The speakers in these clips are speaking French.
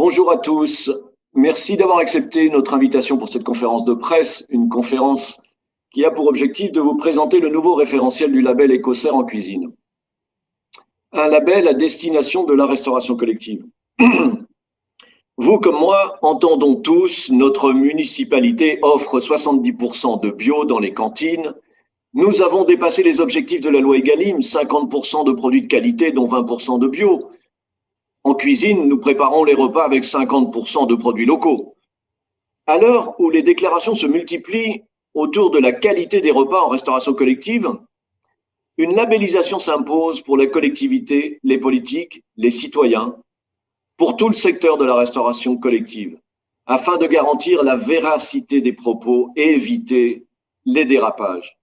Bonjour à tous. Merci d'avoir accepté notre invitation pour cette conférence de presse, une conférence qui a pour objectif de vous présenter le nouveau référentiel du label Écossaire en cuisine. Un label à destination de la restauration collective. Vous comme moi entendons tous, notre municipalité offre 70% de bio dans les cantines. Nous avons dépassé les objectifs de la loi Egalim, 50% de produits de qualité dont 20% de bio. En cuisine, nous préparons les repas avec 50% de produits locaux. À l'heure où les déclarations se multiplient autour de la qualité des repas en restauration collective, une labellisation s'impose pour les collectivités, les politiques, les citoyens, pour tout le secteur de la restauration collective, afin de garantir la véracité des propos et éviter les dérapages.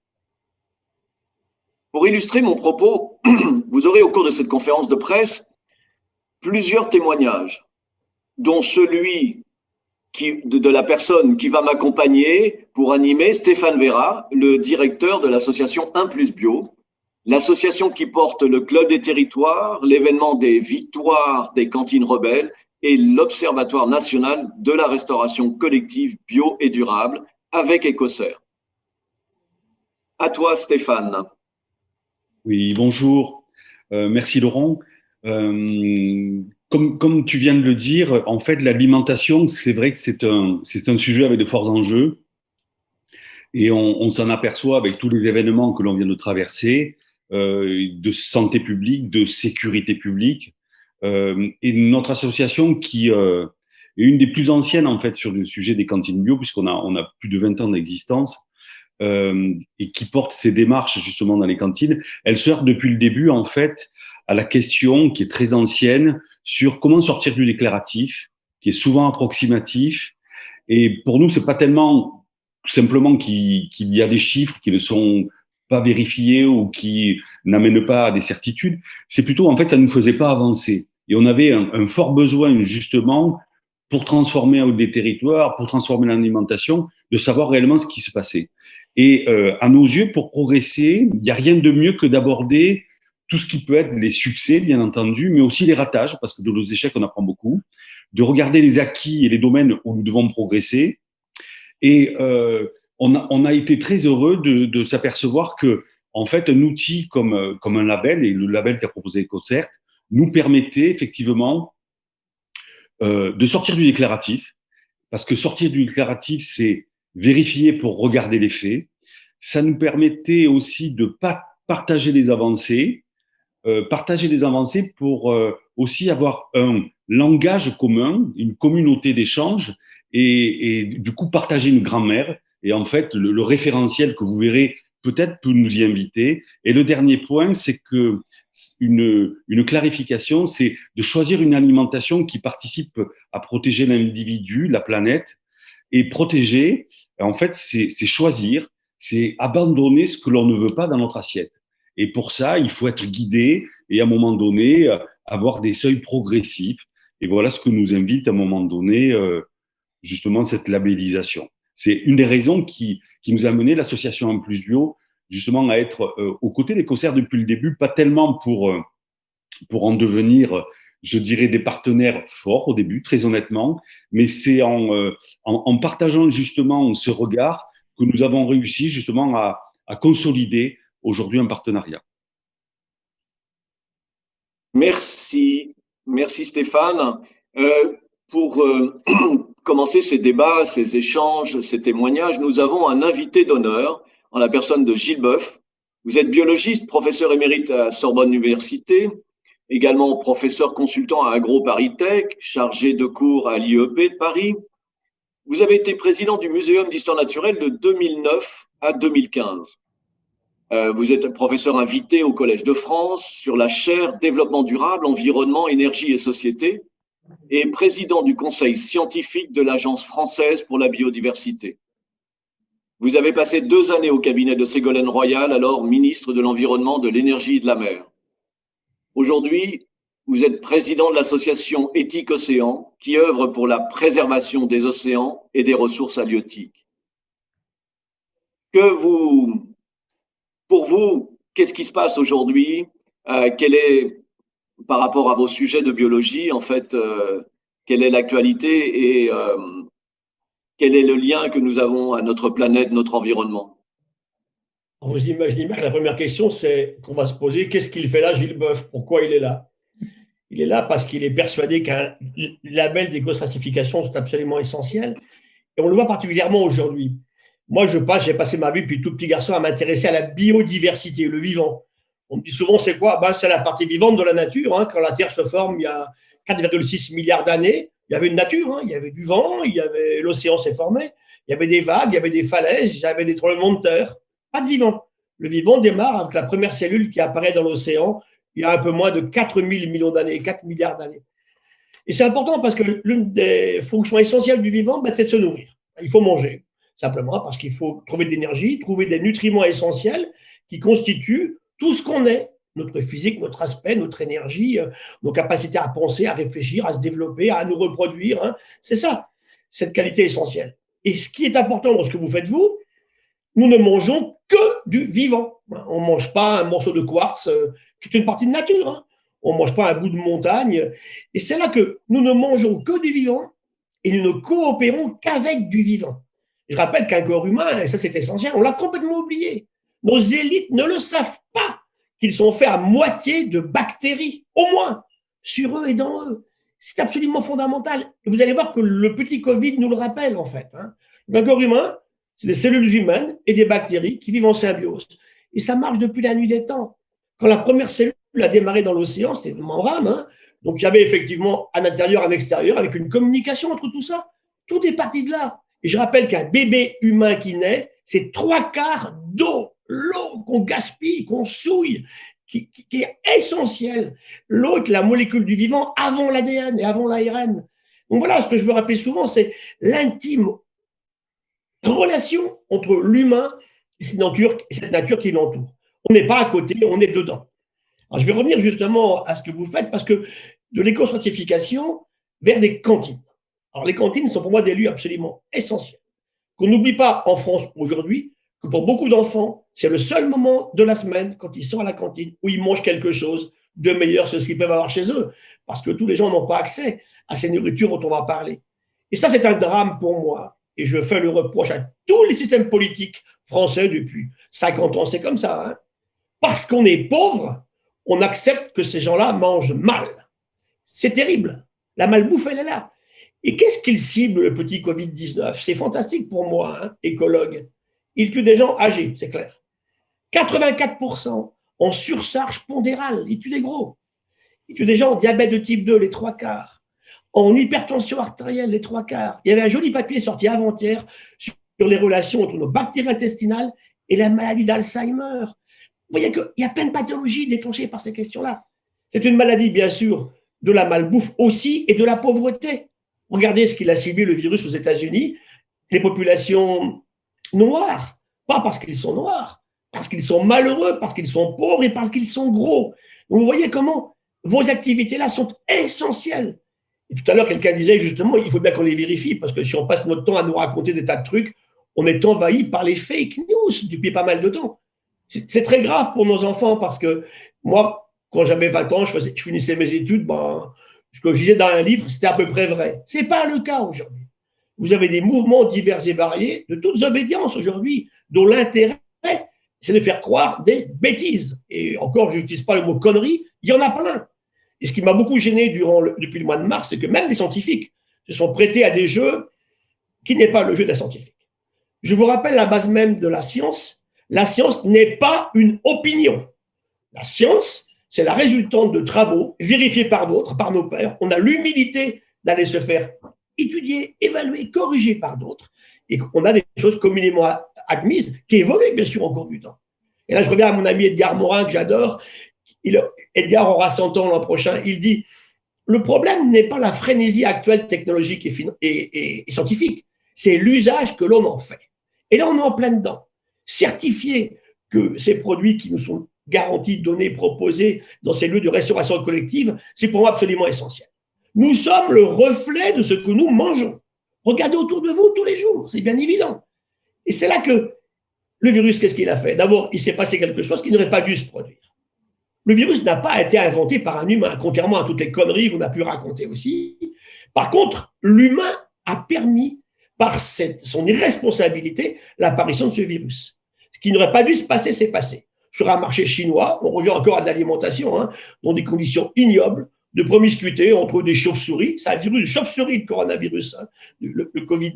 Pour illustrer mon propos, vous aurez au cours de cette conférence de presse plusieurs témoignages, dont celui de la personne qui va m'accompagner pour animer, Stéphane Vera, le directeur de l'association 1+Bio, l'association qui porte le Club des territoires, l'événement des victoires des cantines rebelles et l'Observatoire national de la restauration collective bio et durable avec Écossaire. À toi, Stéphane. Oui, bonjour. Merci Laurent. Comme tu viens de le dire, en fait, l'alimentation, c'est vrai que c'est un sujet avec de forts enjeux et on s'en aperçoit avec tous les événements que l'on vient de traverser, de santé publique, de sécurité publique. Et notre association qui est une des plus anciennes en fait sur le sujet des cantines bio, puisqu'on a plus de 20 ans d'existence, et qui porte ces démarches justement dans les cantines, elle se heurte depuis le début en fait à la question qui est très ancienne sur comment sortir du déclaratif, qui est souvent approximatif. Et pour nous, c'est pas tellement simplement qu'il y a des chiffres qui ne sont pas vérifiés ou qui n'amènent pas à des certitudes. C'est plutôt, en fait, ça ne nous faisait pas avancer. Et on avait un fort besoin, justement, pour transformer des territoires, pour transformer l'alimentation, de savoir réellement ce qui se passait. Et à nos yeux, pour progresser, il n'y a rien de mieux que d'aborder tout ce qui peut être les succès, bien entendu, mais aussi les ratages, parce que de nos échecs, on apprend beaucoup, de regarder les acquis et les domaines où nous devons progresser. Et on a été très heureux de s'apercevoir que, en fait, un outil comme un label, et le label qu'a proposé EcoCert, nous permettait effectivement de sortir du déclaratif, parce que sortir du déclaratif, c'est vérifier pour regarder les faits. Ça nous permettait aussi de partager les avancées pour aussi avoir un langage commun, une communauté d'échange et du coup partager une grammaire. Et en fait, le référentiel que vous verrez peut-être peut nous y inviter. Et le dernier point, c'est que une clarification, c'est de choisir une alimentation qui participe à protéger l'individu, la planète, et protéger, en fait, c'est choisir, c'est abandonner ce que l'on ne veut pas dans notre assiette. Et pour ça, il faut être guidé et à un moment donné, avoir des seuils progressifs. Et voilà ce que nous invite à un moment donné, justement, cette labellisation. C'est une des raisons qui nous a mené l'association 1+Bio, justement, à être aux côtés des concerts depuis le début, pas tellement pour en devenir, je dirais, des partenaires forts au début, très honnêtement, mais c'est en partageant justement ce regard que nous avons réussi justement à consolider aujourd'hui un partenariat. Merci, merci Stéphane. Pour commencer ces débats, ces échanges, ces témoignages, nous avons un invité d'honneur en la personne de Gilles Boeuf. Vous êtes biologiste, professeur émérite à Sorbonne Université, également professeur consultant à Agro Paris Tech, chargé de cours à l'IEP de Paris. Vous avez été président du Muséum d'histoire naturelle de 2009 à 2015. Vous êtes professeur invité au Collège de France sur la chaire Développement durable, environnement, énergie et société et président du conseil scientifique de l'Agence française pour la biodiversité. Vous avez passé 2 années au cabinet de Ségolène Royal, alors ministre de l'Environnement, de l'Énergie et de la Mer. Aujourd'hui, vous êtes président de l'association Éthique Océan, qui œuvre pour la préservation des océans et des ressources halieutiques. Pour vous, qu'est-ce qui se passe aujourd'hui? Quel est, par rapport à vos sujets de biologie, en fait, quelle est l'actualité et quel est le lien que nous avons à notre planète, notre environnement? Vous imaginez bien que la première question c'est qu'on va se poser, qu'est-ce qu'il fait là, Gilles Boeuf? Pourquoi il est là? Il est là parce qu'il est persuadé qu'un label d'éco-certification c'est absolument essentiel. Et on le voit particulièrement aujourd'hui. Moi, j'ai passé ma vie depuis tout petit garçon à m'intéresser à la biodiversité, le vivant. On me dit souvent, c'est quoi? C'est la partie vivante de la nature. Hein. Quand la Terre se forme il y a 4,6 milliards d'années, il y avait une nature, hein. Il y avait du vent, l'océan s'est formé, il y avait des vagues, il y avait des falaises, il y avait des tremblements de terre. Pas de vivant. Le vivant démarre avec la première cellule qui apparaît dans l'océan il y a un peu moins de 4 000 millions d'années, 4 milliards d'années. Et c'est important parce que l'une des fonctions essentielles du vivant, c'est de se nourrir. Il faut manger, simplement parce qu'il faut trouver de l'énergie, trouver des nutriments essentiels qui constituent tout ce qu'on est, notre physique, notre aspect, notre énergie, nos capacités à penser, à réfléchir, à se développer, à nous reproduire. Hein. C'est ça, cette qualité essentielle. Et ce qui est important dans ce que vous faites, vous, nous ne mangeons que du vivant. On ne mange pas un morceau de quartz qui est une partie de nature. Hein. On ne mange pas un bout de montagne. Et c'est là que nous ne mangeons que du vivant et nous ne coopérons qu'avec du vivant. Je rappelle qu'un corps humain, et ça c'est essentiel, on l'a complètement oublié. Nos élites ne le savent pas, qu'ils sont faits à moitié de bactéries, au moins, sur eux et dans eux. C'est absolument fondamental. Et vous allez voir que le petit Covid nous le rappelle, en fait. Hein. Un corps humain, c'est des cellules humaines et des bactéries qui vivent en symbiose. Et ça marche depuis la nuit des temps. Quand la première cellule a démarré dans l'océan, c'était une membrane, hein. Donc il y avait effectivement un intérieur, un extérieur, avec une communication entre tout ça. Tout est parti de là. Et je rappelle qu'un bébé humain qui naît, c'est 3/4 d'eau, l'eau qu'on gaspille, qu'on souille, qui est essentielle. L'eau est la molécule du vivant avant l'ADN et avant l'ARN. Donc voilà, ce que je veux rappeler souvent, c'est l'intime relation entre l'humain et cette nature qui l'entoure. On n'est pas à côté, on est dedans. Alors, je vais revenir justement à ce que vous faites, parce que de l'éco-certification vers des cantines. Alors, les cantines sont pour moi des lieux absolument essentiels. Qu'on n'oublie pas en France aujourd'hui que pour beaucoup d'enfants, c'est le seul moment de la semaine, quand ils sont à la cantine, où ils mangent quelque chose de meilleur que ce qu'ils peuvent avoir chez eux, parce que tous les gens n'ont pas accès à ces nourritures dont on va parler. Et ça, c'est un drame pour moi. Et je fais le reproche à tous les systèmes politiques français depuis 50 ans. C'est comme ça. Hein. Parce qu'on est pauvre, on accepte que ces gens-là mangent mal. C'est terrible. La malbouffe, elle est là. Et qu'est-ce qu'il cible, le petit Covid-19? C'est fantastique pour moi, hein, écologue. Il tue des gens âgés, c'est clair. 84% en surcharge pondérale. Il tue des gros. Il tue des gens en diabète de type 2, les 3/4. En hypertension artérielle, les 3/4. Il y avait un joli papier sorti avant-hier sur les relations entre nos bactéries intestinales et la maladie d'Alzheimer. Vous voyez qu'il y a plein de pathologies déclenchées par ces questions-là. C'est une maladie, bien sûr, de la malbouffe aussi et de la pauvreté. Regardez ce qu'il a ciblé, le virus, aux États-Unis. Les populations noires, pas parce qu'ils sont noirs, parce qu'ils sont malheureux, parce qu'ils sont pauvres et parce qu'ils sont gros. Donc vous voyez comment vos activités-là sont essentielles. Et tout à l'heure, quelqu'un disait justement, il faut bien qu'on les vérifie, parce que si on passe notre temps à nous raconter des tas de trucs, on est envahi par les fake news depuis pas mal de temps. C'est très grave pour nos enfants, parce que moi, quand j'avais 20 ans, je finissais mes études, ce que je disais dans un livre, c'était à peu près vrai. Ce n'est pas le cas aujourd'hui. Vous avez des mouvements divers et variés, de toutes obédiences aujourd'hui, dont l'intérêt, c'est de faire croire des bêtises. Et encore, je n'utilise pas le mot connerie, il y en a plein. Et ce qui m'a beaucoup gêné depuis le mois de mars, c'est que même des scientifiques se sont prêtés à des jeux qui n'est pas le jeu d'un scientifique. Je vous rappelle la base même de la science. La science n'est pas une opinion. La science, c'est la résultante de travaux vérifiés par d'autres, par nos pairs. On a l'humilité d'aller se faire étudier, évaluer, corriger par d'autres. Et on a des choses communément admises qui évoluent, bien sûr, au cours du temps. Et là, je reviens à mon ami Edgar Morin, que j'adore. Edgar aura 100 ans l'an prochain. Il dit, le problème n'est pas la frénésie actuelle technologique et scientifique, c'est l'usage que l'on en fait. Et là, on est en plein dedans. Certifier que ces produits qui nous sont garantis, donnés, proposés dans ces lieux de restauration collective, c'est pour moi absolument essentiel. Nous sommes le reflet de ce que nous mangeons. Regardez autour de vous tous les jours, c'est bien évident. Et c'est là que le virus, qu'est-ce qu'il a fait? D'abord, il s'est passé quelque chose qui n'aurait pas dû se produire. Le virus n'a pas été inventé par un humain, contrairement à toutes les conneries qu'on a pu raconter aussi. Par contre, l'humain a permis, par son irresponsabilité, l'apparition de ce virus. Ce qui n'aurait pas dû se passer, s'est passé. Sur un marché chinois, on revient encore à de l'alimentation, dans des conditions ignobles, de promiscuité entre des chauves-souris, c'est un virus de chauve-souris, le coronavirus, le Covid,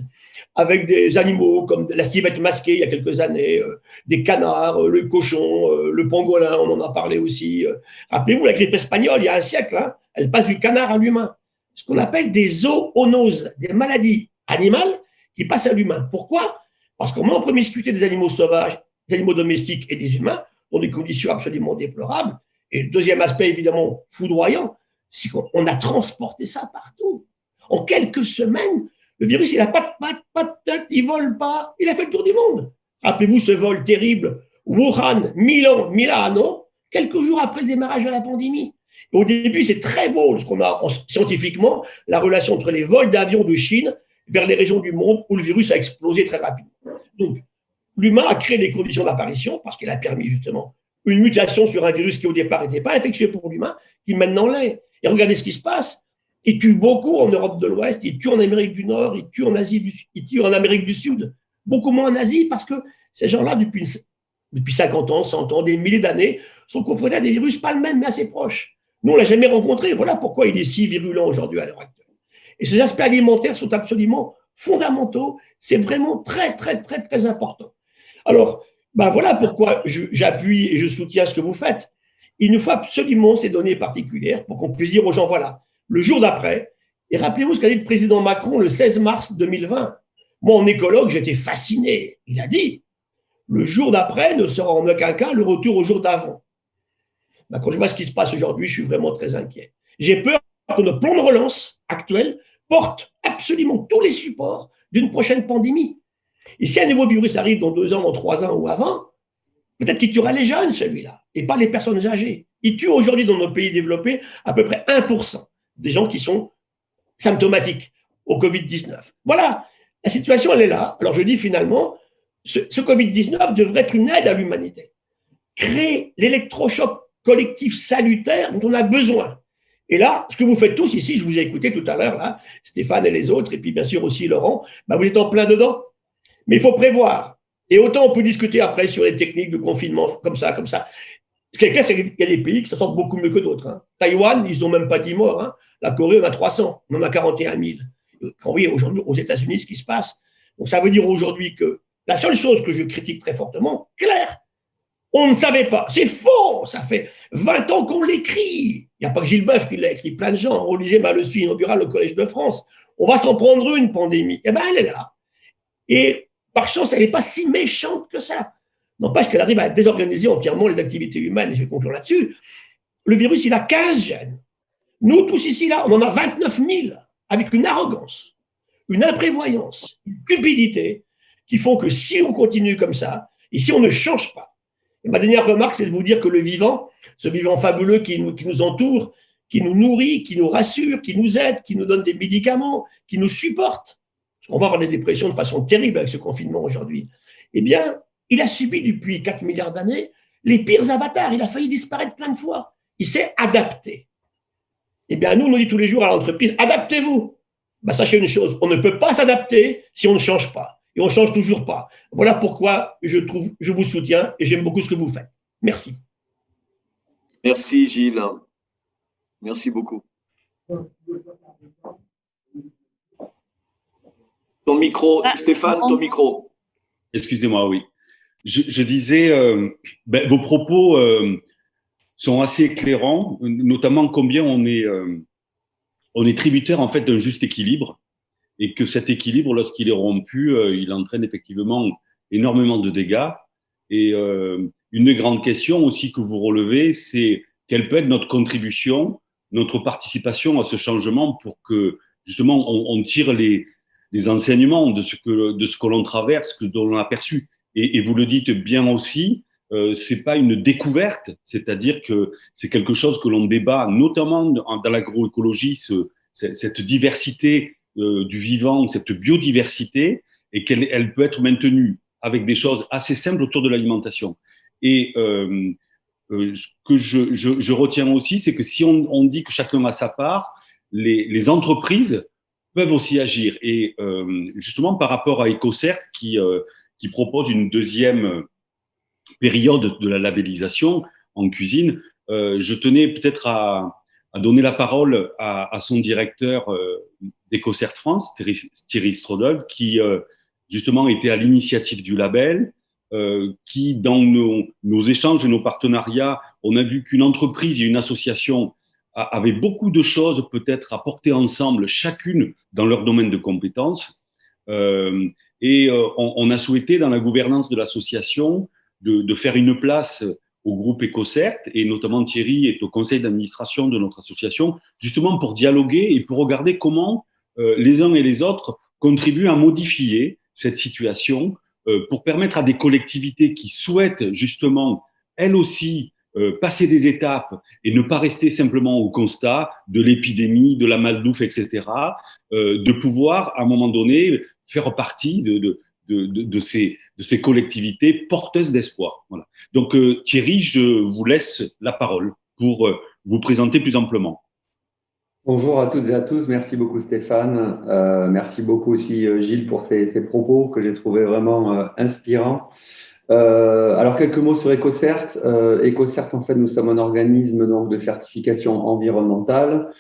avec des animaux comme la civette masquée il y a quelques années, des canards, le cochon, le pangolin, on en a parlé aussi. Rappelez-vous, la grippe espagnole, il y a un siècle, elle passe du canard à l'humain. Ce qu'on appelle des zoonoses, des maladies animales qui passent à l'humain. Pourquoi? Parce qu'on met en promiscuité des animaux sauvages, des animaux domestiques et des humains, dans des conditions absolument déplorables. Et le deuxième aspect, évidemment, foudroyant, c'est qu'on a transporté ça partout. En quelques semaines, le virus, il n'a pas de tête, il ne vole pas, il a fait le tour du monde. Rappelez-vous ce vol terrible, Wuhan, Milan, Milano, quelques jours après le démarrage de la pandémie. Et au début, c'est très beau, ce qu'on a scientifiquement, la relation entre les vols d'avions de Chine vers les régions du monde où le virus a explosé très rapidement. Donc, l'humain a créé les conditions d'apparition parce qu'il a permis justement une mutation sur un virus qui au départ n'était pas infectieux pour l'humain, qui maintenant l'est. Et regardez ce qui se passe. Il tue beaucoup en Europe de l'Ouest, il tue en Amérique du Nord, il tue en Asie, il tue en Amérique du Sud. Beaucoup moins en Asie parce que ces gens-là, depuis 50 ans, 100 ans, des milliers d'années, sont confrontés à des virus pas le même, mais assez proches. Nous, on ne l'a jamais rencontré. Voilà pourquoi il est si virulent aujourd'hui à l'heure actuelle. Et ces aspects alimentaires sont absolument fondamentaux. C'est vraiment très, très, très, très important. Alors, voilà pourquoi j'appuie et je soutiens ce que vous faites. Il nous faut absolument ces données particulières pour qu'on puisse dire aux gens, voilà, le jour d'après, et rappelez-vous ce qu'a dit le président Macron le 16 mars 2020. Moi, en écologue, j'étais fasciné. Il a dit, le jour d'après ne sera en aucun cas le retour au jour d'avant. Quand je vois ce qui se passe aujourd'hui, je suis vraiment très inquiet. J'ai peur que notre plan de relance actuel porte absolument tous les supports d'une prochaine pandémie. Et si un nouveau virus arrive dans 2 ans, dans 3 ans ou avant, peut-être qu'il tuera les jeunes, celui-là, et pas les personnes âgées. Il tue aujourd'hui dans nos pays développés à peu près 1% des gens qui sont symptomatiques au Covid-19. Voilà, la situation, elle est là. Alors je dis finalement, ce Covid-19 devrait être une aide à l'humanité. Créer l'électrochoc collectif salutaire dont on a besoin. Et là, ce que vous faites tous ici, je vous ai écouté tout à l'heure, là, Stéphane et les autres, et puis bien sûr aussi Laurent, vous êtes en plein dedans. Mais il faut prévoir. Et autant on peut discuter après sur les techniques de confinement comme ça. Ce qui est clair, c'est qu'il y a des pays qui s'en sortent beaucoup mieux que d'autres. Taïwan, ils n'ont même pas 10 morts. La Corée, on a 300. On en a 41 000. Quand vous voyez aujourd'hui aux États-Unis ce qui se passe. Donc ça veut dire aujourd'hui que la seule chose que je critique très fortement, clair, on ne savait pas. C'est faux. Ça fait 20 ans qu'on l'écrit. Il n'y a pas que Gilles Boeuf qui l'a écrit, plein de gens. On lisait ma leçon inaugurale au Collège de France. On va s'en prendre une pandémie. Elle est là. Et par chance, elle n'est pas si méchante que ça. N'empêche qu'elle arrive à désorganiser entièrement les activités humaines, et je vais conclure là-dessus. Le virus, il a 15 gènes. Nous, tous ici, là, on en a 29 000, avec une arrogance, une imprévoyance, une cupidité, qui font que si on continue comme ça, et si on ne change pas, et ma dernière remarque, c'est de vous dire que le vivant, ce vivant fabuleux qui nous entoure, qui nous nourrit, qui nous rassure, qui nous aide, qui nous donne des médicaments, qui nous supporte, on va avoir des dépressions de façon terrible avec ce confinement aujourd'hui, eh bien, il a subi depuis 4 milliards d'années les pires avatars. Il a failli disparaître plein de fois. Il s'est adapté. Eh bien, nous, on nous dit tous les jours à l'entreprise, adaptez-vous. Sachez une chose, on ne peut pas s'adapter si on ne change pas. Et on ne change toujours pas. Voilà pourquoi je vous soutiens et j'aime beaucoup ce que vous faites. Merci. Merci, Gilles. Merci beaucoup. Ton micro, Stéphane, ton micro. Excusez-moi, oui. Je disais, vos propos sont assez éclairants, notamment combien on est tributaire en fait d'un juste équilibre, et que cet équilibre, lorsqu'il est rompu, il entraîne effectivement énormément de dégâts. Et une grande question aussi que vous relevez, c'est quelle peut être notre contribution, notre participation à ce changement pour que justement on tire les enseignements de ce que l'on traverse, que l'on a perçu. Et vous le dites bien aussi, c'est pas une découverte, c'est-à-dire que c'est quelque chose que l'on débat, notamment dans l'agroécologie, cette diversité du vivant, cette biodiversité, et qu'elle peut être maintenue avec des choses assez simples autour de l'alimentation. Et ce que je retiens aussi, c'est que si on dit que chacun a sa part, les entreprises peuvent aussi agir. Et justement, par rapport à EcoCert, qui propose une deuxième période de la labellisation en cuisine, je tenais peut-être à donner la parole à son directeur d'EcoCert France, Thierry Strodel, qui justement était à l'initiative du label, qui dans nos échanges et nos partenariats, on a vu qu'une entreprise et une association avaient beaucoup de choses peut-être à porter ensemble, chacune dans leur domaine de compétences. On a souhaité dans la gouvernance de l'association de faire une place au groupe EcoCert, et notamment Thierry est au conseil d'administration de notre association, justement pour dialoguer et pour regarder comment les uns et les autres contribuent à modifier cette situation pour permettre à des collectivités qui souhaitent justement, elles aussi, passer des étapes et ne pas rester simplement au constat de l'épidémie, de la malbouffe, etc., de pouvoir, à un moment donné, faire partie de ces collectivités porteuses d'espoir. Voilà. Donc, Thierry, je vous laisse la parole pour vous présenter plus amplement. Bonjour à toutes et à tous. Merci beaucoup Stéphane. Merci beaucoup aussi Gilles pour ces propos que j'ai trouvé vraiment inspirants. Alors quelques mots sur EcoCert. EcoCert, en fait, nous sommes un organisme donc de certification environnementale.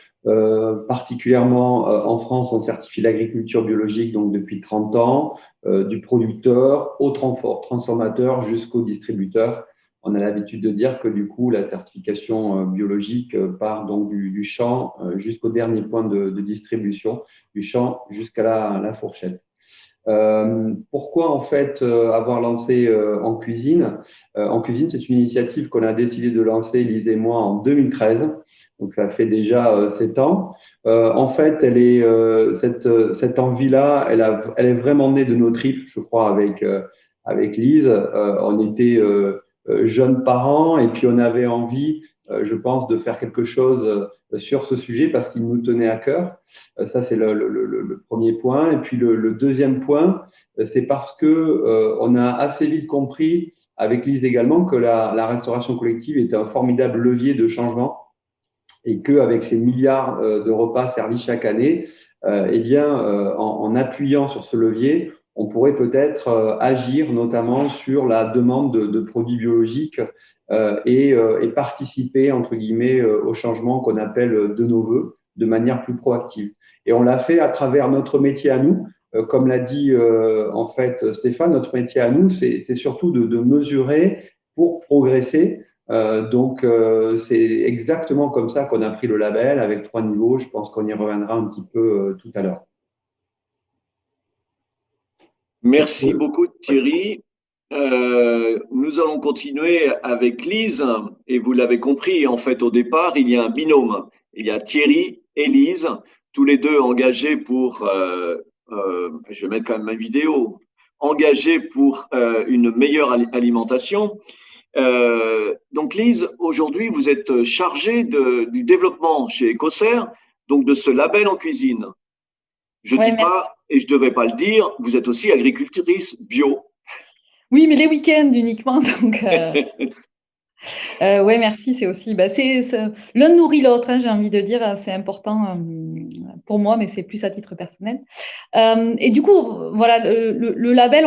Particulièrement en France, on certifie l'agriculture biologique donc depuis 30 ans, du producteur au transformateur jusqu'au distributeur. On a l'habitude de dire que du coup, la certification biologique part donc du champ jusqu'au dernier point de distribution, du champ jusqu'à la fourchette. Pourquoi en fait avoir lancé En Cuisine? En Cuisine, c'est une initiative qu'on a décidé de lancer, Lise et moi, en 2013. Donc ça fait déjà 7 ans. En fait, elle est cette envie-là, elle est vraiment née de nos tripes, je crois, avec Lise. On était jeunes parents et puis on avait envie, je pense, de faire quelque chose sur ce sujet parce qu'il nous tenait à cœur. Ça, c'est le premier point. Et puis le deuxième point, c'est parce que on a assez vite compris, avec Lise également, que la restauration collective était un formidable levier de changement et qu'avec ces milliards de repas servis chaque année, eh bien, en appuyant sur ce levier, on pourrait peut-être agir notamment sur la demande de produits biologiques et participer, entre guillemets, au changement qu'on appelle de nos voeux, de manière plus proactive. Et on l'a fait à travers notre métier à nous. Comme l'a dit en fait Stéphane, notre métier à nous, c'est surtout de mesurer pour progresser. Donc, c'est exactement comme ça qu'on a pris le label avec 3 niveaux. Je pense qu'on y reviendra un petit peu tout à l'heure. Merci beaucoup Thierry. Nous allons continuer avec Lise et vous l'avez compris, en fait au départ il y a un binôme. Il y a Thierry et Lise, tous les deux engagés pour, je vais mettre quand même ma vidéo, engagés pour une meilleure alimentation. Donc Lise, aujourd'hui vous êtes chargée du développement chez EcoCert, donc de ce label en cuisine. Je dis pas, et je ne devais pas le dire, vous êtes aussi agricultrice bio. Oui, mais les week-ends uniquement. Donc, oui, merci. C'est aussi, l'un nourrit l'autre, hein, j'ai envie de dire. C'est important pour moi, mais c'est plus à titre personnel. Et du coup, voilà, le label,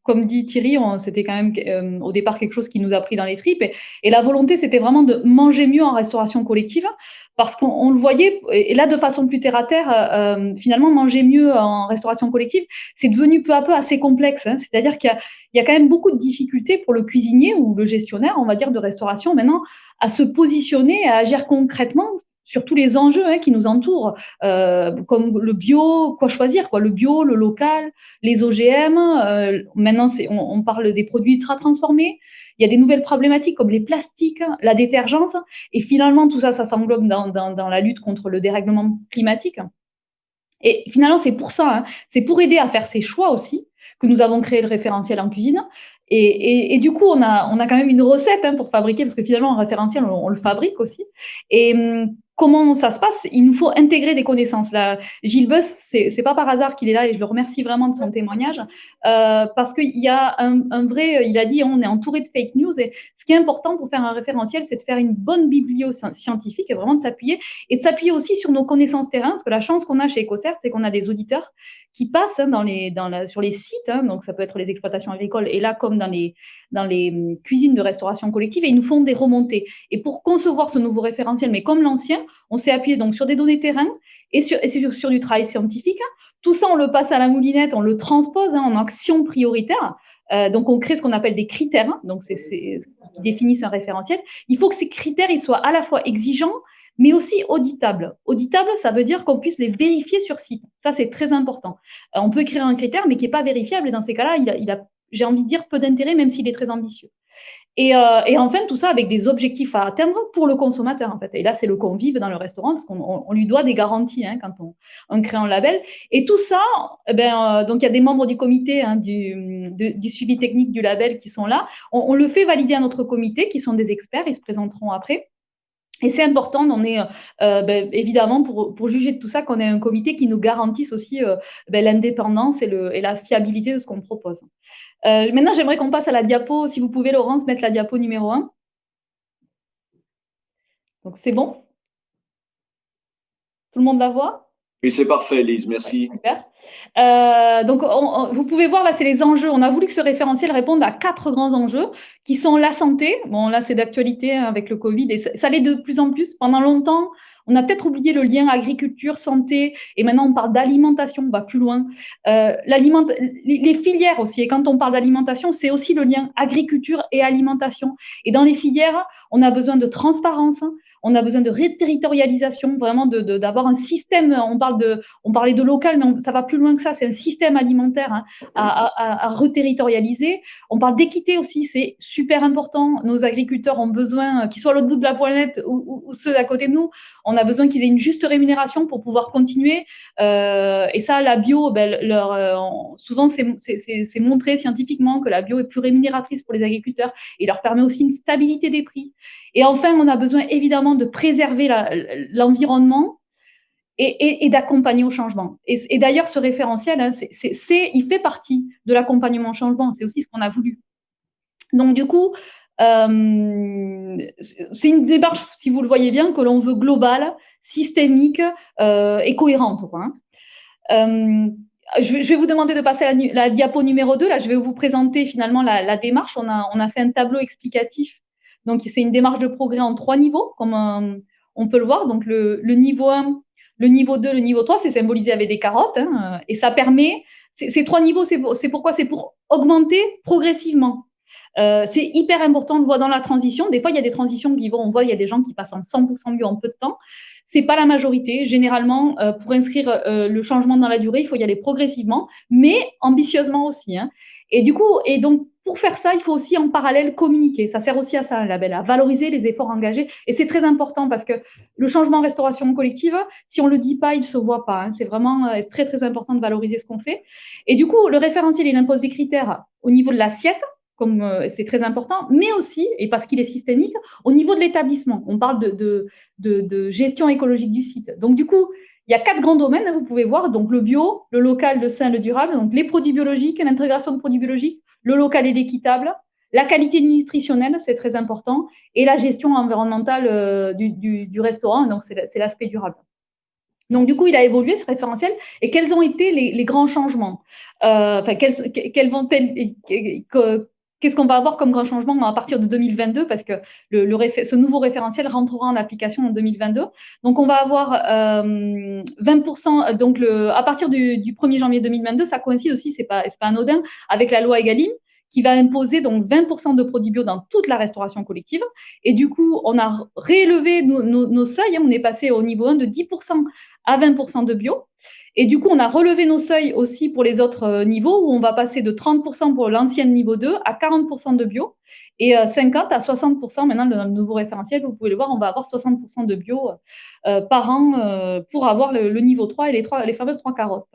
comme dit Thierry, c'était quand même au départ quelque chose qui nous a pris dans les tripes. Et la volonté, c'était vraiment de manger mieux en restauration collective. Parce qu'on le voyait, et là de façon plus terre à terre, finalement manger mieux en restauration collective, c'est devenu peu à peu assez complexe. Hein. C'est-à-dire qu'il y a quand même beaucoup de difficultés pour le cuisinier ou le gestionnaire, on va dire, de restauration maintenant, à se positionner, à agir concrètement sur tous les enjeux qui nous entourent, comme le bio, quoi choisir, quoi, le bio, le local, les OGM. Maintenant, on parle des produits ultra transformés. Il y a des nouvelles problématiques comme les plastiques, la détergence, et finalement, tout ça, ça s'englobe dans la lutte contre le dérèglement climatique. Et finalement, c'est pour ça, hein, c'est pour aider à faire ces choix aussi, que nous avons créé le référentiel en cuisine. Et du coup, on a quand même une recette pour fabriquer, parce que finalement, un référentiel, on le fabrique aussi. Et comment ça se passe? Il nous faut intégrer des connaissances. Là, Gilles Beuys, c'est pas par hasard qu'il est là et je le remercie vraiment de son témoignage parce qu'il y a un vrai, il a dit, on est entouré de fake news et ce qui est important pour faire un référentiel, c'est de faire une bonne biblio scientifique et vraiment de s'appuyer aussi sur nos connaissances terrain parce que la chance qu'on a chez EcoCert, c'est qu'on a des auditeurs qui passent sur les sites, hein, donc ça peut être les exploitations agricoles et là comme dans les cuisines de restauration collective et ils nous font des remontées. Et pour concevoir ce nouveau référentiel, mais comme l'ancien, on s'est appuyé donc sur des données terrain et sur du travail scientifique. Tout ça, on le passe à la moulinette, on le transpose en action prioritaire. Donc, on crée ce qu'on appelle des critères. Donc, c'est qui définissent un référentiel. Il faut que ces critères ils soient à la fois exigeants, mais aussi auditables. Auditables, ça veut dire qu'on puisse les vérifier sur site. Ça, c'est très important. On peut écrire un critère, mais qui n'est pas vérifiable. Et dans ces cas-là, il a, j'ai envie de dire, peu d'intérêt, même s'il est très ambitieux. Et enfin, tout ça avec des objectifs à atteindre pour le consommateur, en fait. Et là, c'est le convive dans le restaurant, parce qu'on lui doit des garanties quand on crée un label. Et tout ça, donc il y a des membres du comité du suivi technique du label qui sont là. On le fait valider à notre comité, qui sont des experts, ils se présenteront après. Et c'est important, on est évidemment pour juger de tout ça, qu'on ait un comité qui nous garantisse aussi l'indépendance et la fiabilité de ce qu'on propose. Maintenant, j'aimerais qu'on passe à la diapo. Si vous pouvez, Laurence, mettre la diapo numéro 1. Donc, c'est bon? Tout le monde la voit? Oui, c'est parfait, Lise, merci. Super. Donc, vous pouvez voir, là, c'est les enjeux. On a voulu que ce référentiel réponde à 4 grands enjeux qui sont la santé. Bon, là, c'est d'actualité avec le Covid et ça l'est de plus en plus. Pendant longtemps, on a peut-être oublié le lien agriculture, santé, et maintenant on parle d'alimentation, on va plus loin. Les filières aussi, et quand on parle d'alimentation, c'est aussi le lien agriculture et alimentation. Et dans les filières, on a besoin de transparence, on a besoin de reterritorialisation, vraiment d'avoir un système. On parlait de local, mais ça va plus loin que ça. C'est un système alimentaire à reterritorialiser. On parle d'équité aussi, c'est super important. Nos agriculteurs ont besoin, qu'ils soient à l'autre bout de la planète ou ceux à côté de nous, on a besoin qu'ils aient une juste rémunération pour pouvoir continuer. Et ça, la bio, souvent, c'est montré scientifiquement que la bio est plus rémunératrice pour les agriculteurs et leur permet aussi une stabilité des prix. Et enfin, on a besoin évidemment de préserver l'environnement et d'accompagner au changement. Et d'ailleurs, ce référentiel, il fait partie de l'accompagnement au changement. C'est aussi ce qu'on a voulu. Donc, du coup, c'est une démarche, si vous le voyez bien, que l'on veut globale, systémique et cohérente. Je vais vous demander de passer à la diapo numéro 2. Là, je vais vous présenter finalement la démarche. On a fait un tableau explicatif. Donc, c'est une démarche de progrès en 3 niveaux, comme on peut le voir. Donc, le niveau 1, le niveau 2, le niveau 3, c'est symbolisé avec des carottes. Et ça permet, ces 3 niveaux, c'est pourquoi? C'est pour augmenter progressivement. C'est hyper important, on le voit dans la transition. Des fois, il y a des transitions on voit, il y a des gens qui passent en 100% bio en peu de temps. C'est pas la majorité. Généralement, pour inscrire le changement dans la durée, il faut y aller progressivement, mais ambitieusement aussi. Et donc, pour faire ça, il faut aussi en parallèle communiquer. Ça sert aussi à ça, un label, à valoriser les efforts engagés. Et c'est très important parce que le changement en restauration collective, si on ne le dit pas, il ne se voit pas. C'est vraiment très, très important de valoriser ce qu'on fait. Et du coup, le référentiel, il impose des critères au niveau de l'assiette, comme c'est très important, mais aussi, et parce qu'il est systémique, au niveau de l'établissement. On parle de gestion écologique du site. Donc, du coup, il y a 4 grands domaines, vous pouvez voir, donc le bio, le local, le sain, le durable, donc les produits biologiques, l'intégration de produits biologiques, le local et l'équitable, la qualité nutritionnelle, c'est très important, et la gestion environnementale du restaurant, donc c'est l'aspect durable. Donc, du coup, il a évolué ce référentiel. Et quels ont été les grands changements? Qu'est-ce qu'on va avoir comme grand changement à partir de 2022? Parce que ce nouveau référentiel rentrera en application en 2022. Donc, on va avoir 20%. Donc, à partir du 1er janvier 2022, ça coïncide aussi, c'est pas anodin, avec la loi Egalim, qui va imposer donc 20% de produits bio dans toute la restauration collective. Et du coup, on a réélevé nos seuils. On est passé au niveau 1 de 10% à 20% de bio. Et du coup, on a relevé nos seuils aussi pour les autres niveaux, où on va passer de 30% pour l'ancien niveau 2 à 40% de bio et 50 à 60% maintenant dans le nouveau référentiel. Vous pouvez le voir, on va avoir 60% de bio par an pour avoir le niveau 3 et les fameuses 3 carottes.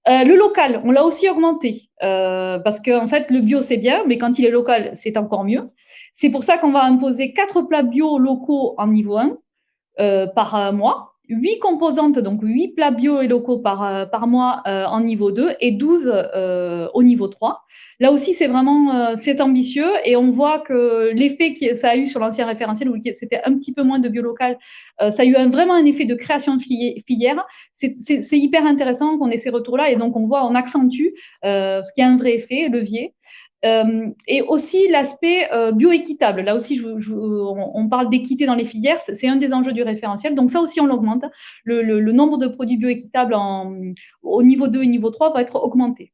Le local, on l'a aussi augmenté parce qu'en fait, le bio, c'est bien, mais quand il est local, c'est encore mieux. C'est pour ça qu'on va imposer 4 plats bio locaux en niveau 1, par mois, 8 composantes, donc 8 plats bio et locaux par mois en niveau 2 et 12 au niveau 3. Là aussi, c'est vraiment c'est ambitieux et on voit que l'effet que ça a eu sur l'ancien référentiel, où c'était un petit peu moins de bio local, ça a eu vraiment un effet de création de filière. C'est hyper intéressant qu'on ait ces retours-là et donc on accentue ce qui a un vrai effet, levier. Et aussi l'aspect bioéquitable. Là aussi, on parle d'équité dans les filières, c'est un des enjeux du référentiel. Donc ça aussi, on l'augmente. Le nombre de produits bioéquitables au niveau 2 et niveau 3 va être augmenté.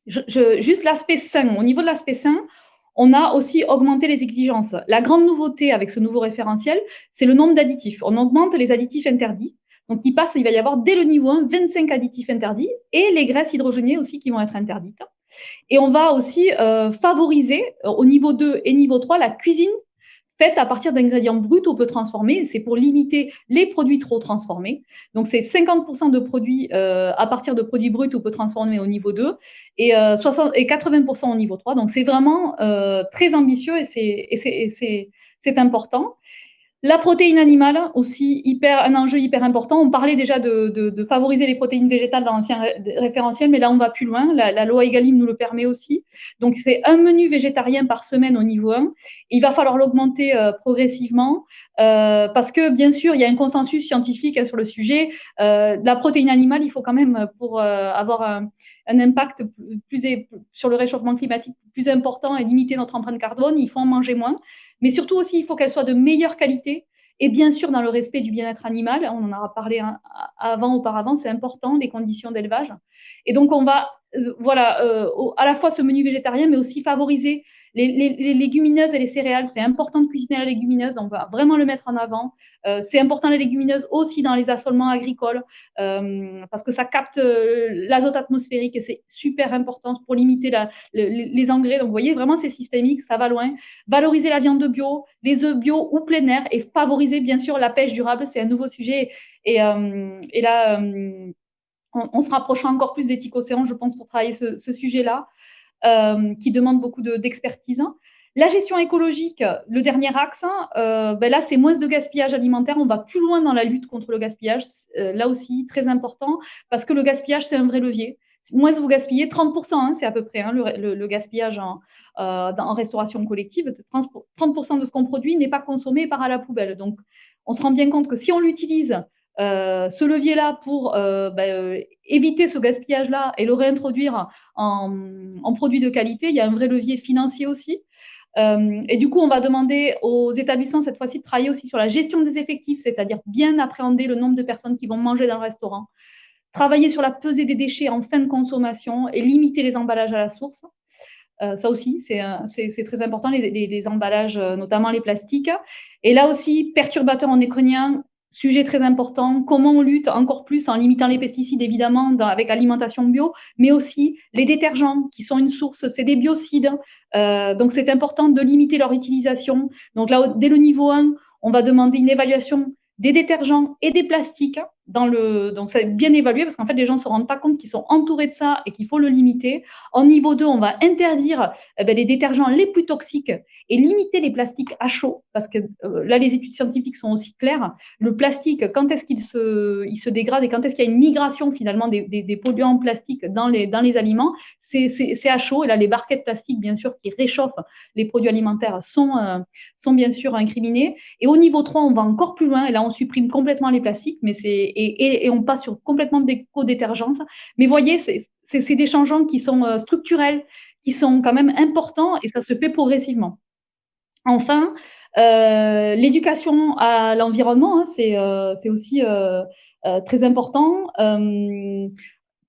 Juste l'aspect sain. Au niveau de l'aspect sain, on a aussi augmenté les exigences. La grande nouveauté avec ce nouveau référentiel, c'est le nombre d'additifs. On augmente les additifs interdits. Donc, il va y avoir dès le niveau 1, 25 additifs interdits et les graisses hydrogénées aussi qui vont être interdites. Et on va aussi favoriser au niveau 2 et niveau 3 la cuisine faite à partir d'ingrédients bruts ou peu transformés. C'est pour limiter les produits trop transformés. Donc, c'est 50% de produits à partir de produits bruts ou peu transformés au niveau 2 et 80% au niveau 3. Donc, c'est vraiment très ambitieux et c'est important. La protéine animale, aussi un enjeu hyper important. On parlait déjà de favoriser les protéines végétales dans l'ancien référentiel, mais là, on va plus loin. La loi Egalim nous le permet aussi. Donc, c'est un menu végétarien par semaine au niveau 1. Il va falloir l'augmenter progressivement parce que, bien sûr, il y a un consensus scientifique sur le sujet. La protéine animale, il faut quand même, pour avoir un impact sur le réchauffement climatique plus important et limiter notre empreinte carbone, il faut en manger moins. Mais surtout aussi, il faut qu'elle soit de meilleure qualité et bien sûr dans le respect du bien-être animal. On en a parlé auparavant, c'est important, les conditions d'élevage. Et donc, on va, à la fois ce menu végétarien, mais aussi favoriser les légumineuses et les céréales. C'est important de cuisiner la légumineuse, donc on va vraiment le mettre en avant. C'est important la légumineuse aussi dans les assolements agricoles parce que ça capte l'azote atmosphérique et c'est super important pour limiter les engrais. Donc, vous voyez, vraiment, c'est systémique, ça va loin. Valoriser la viande bio, les œufs bio ou plein air et favoriser, bien sûr, la pêche durable. C'est un nouveau sujet. Et là, on se rapprochera encore plus d'Éthique Océan, je pense, pour travailler ce sujet-là. Qui demande beaucoup d'expertise. La gestion écologique, le dernier axe, là, c'est moins de gaspillage alimentaire. On va plus loin dans la lutte contre le gaspillage. Là aussi, très important, parce que le gaspillage, c'est un vrai levier. Moins vous gaspillez, 30%, c'est à peu près le gaspillage en restauration collective. 30% de ce qu'on produit n'est pas consommé et part à la poubelle. Donc, on se rend bien compte que si on l'utilise ce levier-là pour éviter ce gaspillage-là et le réintroduire en produits de qualité, il y a un vrai levier financier aussi. Et du coup, on va demander aux établissements cette fois-ci de travailler aussi sur la gestion des effectifs, c'est-à-dire bien appréhender le nombre de personnes qui vont manger dans le restaurant, travailler sur la pesée des déchets en fin de consommation et limiter les emballages à la source. Ça aussi, c'est très important, les emballages, notamment les plastiques. Et là aussi, perturbateurs endocriniens, sujet très important. Comment on lutte encore plus en limitant les pesticides, évidemment, avec l'alimentation bio, mais aussi les détergents qui sont une source, c'est des biocides. Donc, c'est important de limiter leur utilisation. Donc là, dès le niveau 1, on va demander une évaluation des détergents et des plastiques. Donc, c'est bien évalué parce qu'en fait, les gens ne se rendent pas compte qu'ils sont entourés de ça et qu'il faut le limiter. En niveau 2, on va interdire les détergents les plus toxiques et limiter les plastiques à chaud parce que là, les études scientifiques sont aussi claires. Le plastique, quand est-ce qu'il se dégrade et quand est-ce qu'il y a une migration finalement des polluants plastiques dans les aliments, c'est à chaud. Et là, les barquettes plastiques, bien sûr, qui réchauffent les produits alimentaires sont bien sûr incriminés. Et au niveau 3, on va encore plus loin et là, on supprime complètement les plastiques, mais et on passe sur complètement d'éco-détergence. Mais voyez, c'est des changements qui sont structurels, qui sont quand même importants et ça se fait progressivement. Enfin, l'éducation à l'environnement, c'est aussi très important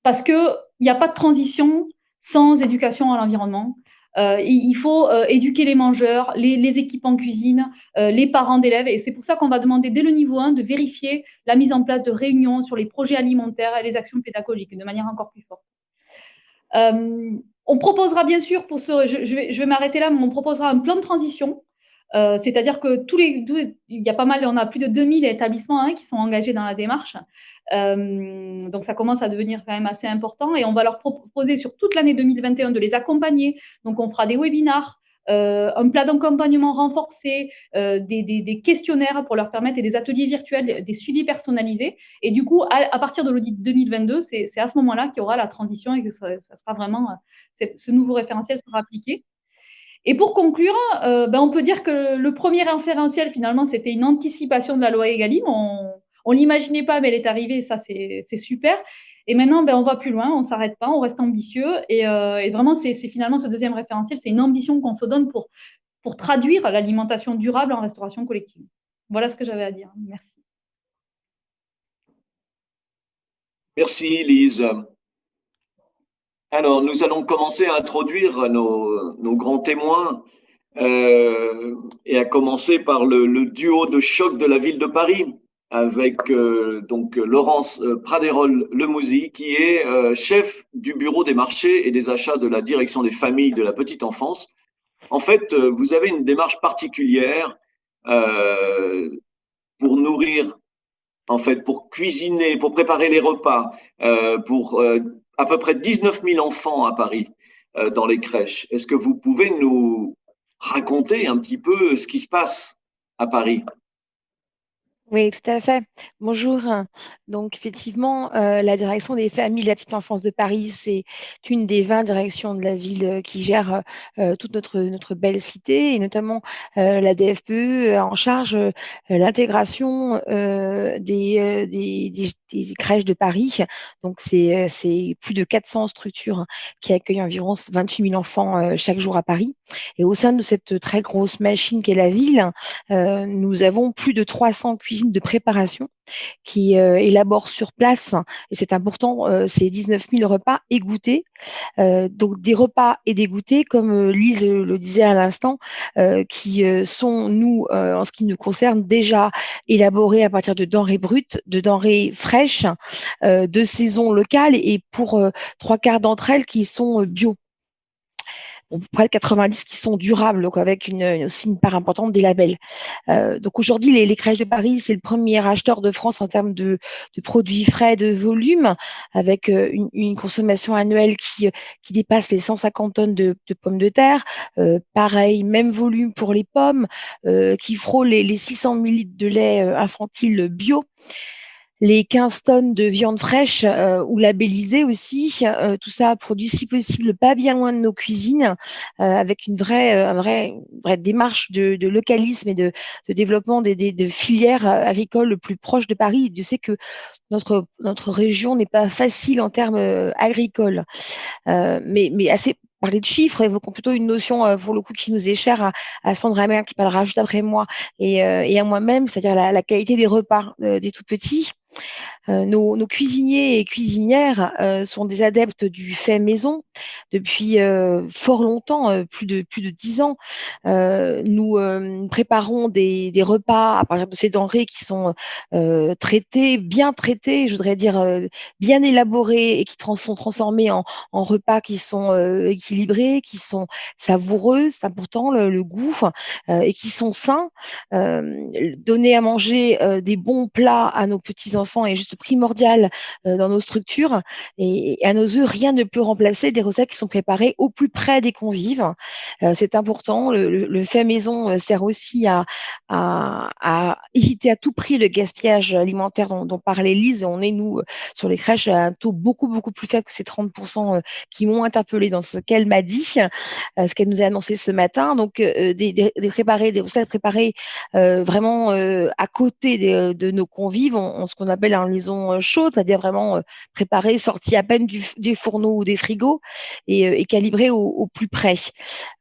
parce qu'il n'y a pas de transition sans éducation à l'environnement. Il faut éduquer les mangeurs, les équipes en cuisine, les parents d'élèves. Et c'est pour ça qu'on va demander dès le niveau 1 de vérifier la mise en place de réunions sur les projets alimentaires et les actions pédagogiques de manière encore plus forte. On proposera bien sûr, je vais m'arrêter là, mais on proposera un plan de transition. C'est-à-dire que il y a pas mal, on a plus de 2000 établissements qui sont engagés dans la démarche. Donc, ça commence à devenir quand même assez important et on va leur proposer sur toute l'année 2021 de les accompagner. Donc, on fera des webinars un plan d'accompagnement renforcé, des questionnaires pour leur permettre et des ateliers virtuels, des suivis personnalisés. Et du coup, à partir de l'audit 2022, c'est à ce moment-là qu'il y aura la transition et que ça sera vraiment, ce nouveau référentiel sera appliqué. Et pour conclure, on peut dire que le premier référentiel, finalement, c'était une anticipation de la loi Egalim. On ne l'imaginait pas, mais elle est arrivée, et ça, c'est super. Et maintenant, on va plus loin, on ne s'arrête pas, on reste ambitieux. Et vraiment, c'est finalement ce deuxième référentiel, c'est une ambition qu'on se donne pour traduire l'alimentation durable en restauration collective. Voilà ce que j'avais à dire. Merci. Merci, Lise. Alors, nous allons commencer à introduire nos grands témoins et à commencer par le duo de choc de la ville de Paris avec donc Laurence Pradérol-Lemouzy qui est chef du bureau des marchés et des achats de la direction des familles de la petite enfance. En fait, vous avez une démarche particulière pour nourrir, en fait, pour cuisiner, pour préparer les repas, pour à peu près 19 000 enfants à Paris dans les crèches. Est-ce que vous pouvez nous raconter un petit peu ce qui se passe à Paris? Oui, tout à fait. Bonjour. Donc, effectivement, la direction des familles de la petite enfance de Paris, c'est une des 20 directions de la ville qui gère toute notre belle cité, et notamment la DFPE en charge l'intégration des crèches de Paris. Donc, c'est plus de 400 structures qui accueillent environ 28 000 enfants chaque jour à Paris. Et au sein de cette très grosse machine qu'est la ville, nous avons plus de 300 cuisines de préparation qui élaborent sur place, et c'est important, ces 19 000 repas et goûters. Donc des repas et des goûters, comme Lise le disait à l'instant, qui sont, nous, en ce qui nous concerne, déjà élaborés à partir de denrées brutes, de denrées fraîches, de saison locale, et pour 3/4 d'entre elles qui sont bio. Près de 90 qui sont durables, donc avec aussi une part importante des labels. Donc aujourd'hui, les crèches de Paris, c'est le premier acheteur de France en termes de produits frais, de volume, avec une consommation annuelle qui dépasse les 150 tonnes de pommes de terre. Pareil, même volume pour les pommes, qui frôle les 600 000 litres de lait infantile bio. Les 15 tonnes de viande fraîche ou labellisée aussi, tout ça produit si possible pas bien loin de nos cuisines, avec une vraie démarche de localisme et de développement de filières agricoles plus proches de Paris. Dieu sait que notre région n'est pas facile en termes agricoles, mais assez. Parler de chiffres, évoquons plutôt une notion pour le coup qui nous est chère à Sandra Merle, qui parlera juste après moi, et à moi-même, c'est-à-dire la qualité des repas des tout petits. Nos cuisiniers et cuisinières sont des adeptes du fait maison depuis fort longtemps, plus de 10 ans. Nous préparons des repas à partir de ces denrées qui sont bien traités, je voudrais dire bien élaborés, et qui sont transformés en repas qui sont équilibrés, qui sont savoureux, c'est important le goût, et qui sont sains. Donner à manger des bons plats à nos petits-enfants est juste primordial dans nos structures, et à nos yeux, rien ne peut remplacer des recettes qui sont préparées au plus près des convives. C'est important. Le fait maison sert aussi à éviter à tout prix le gaspillage alimentaire dont parlait Lise. On est, nous, sur les crèches, à un taux beaucoup plus faible que ces 30% qui m'ont interpellée dans ce qu'elle m'a dit, ce qu'elle nous a annoncé ce matin. Donc, des recettes préparées vraiment à côté de nos convives, ce qu'on appelle en liaison chaude, c'est-à-dire vraiment préparées, sorties à peine des fourneaux ou des frigos, et calibrées au plus près.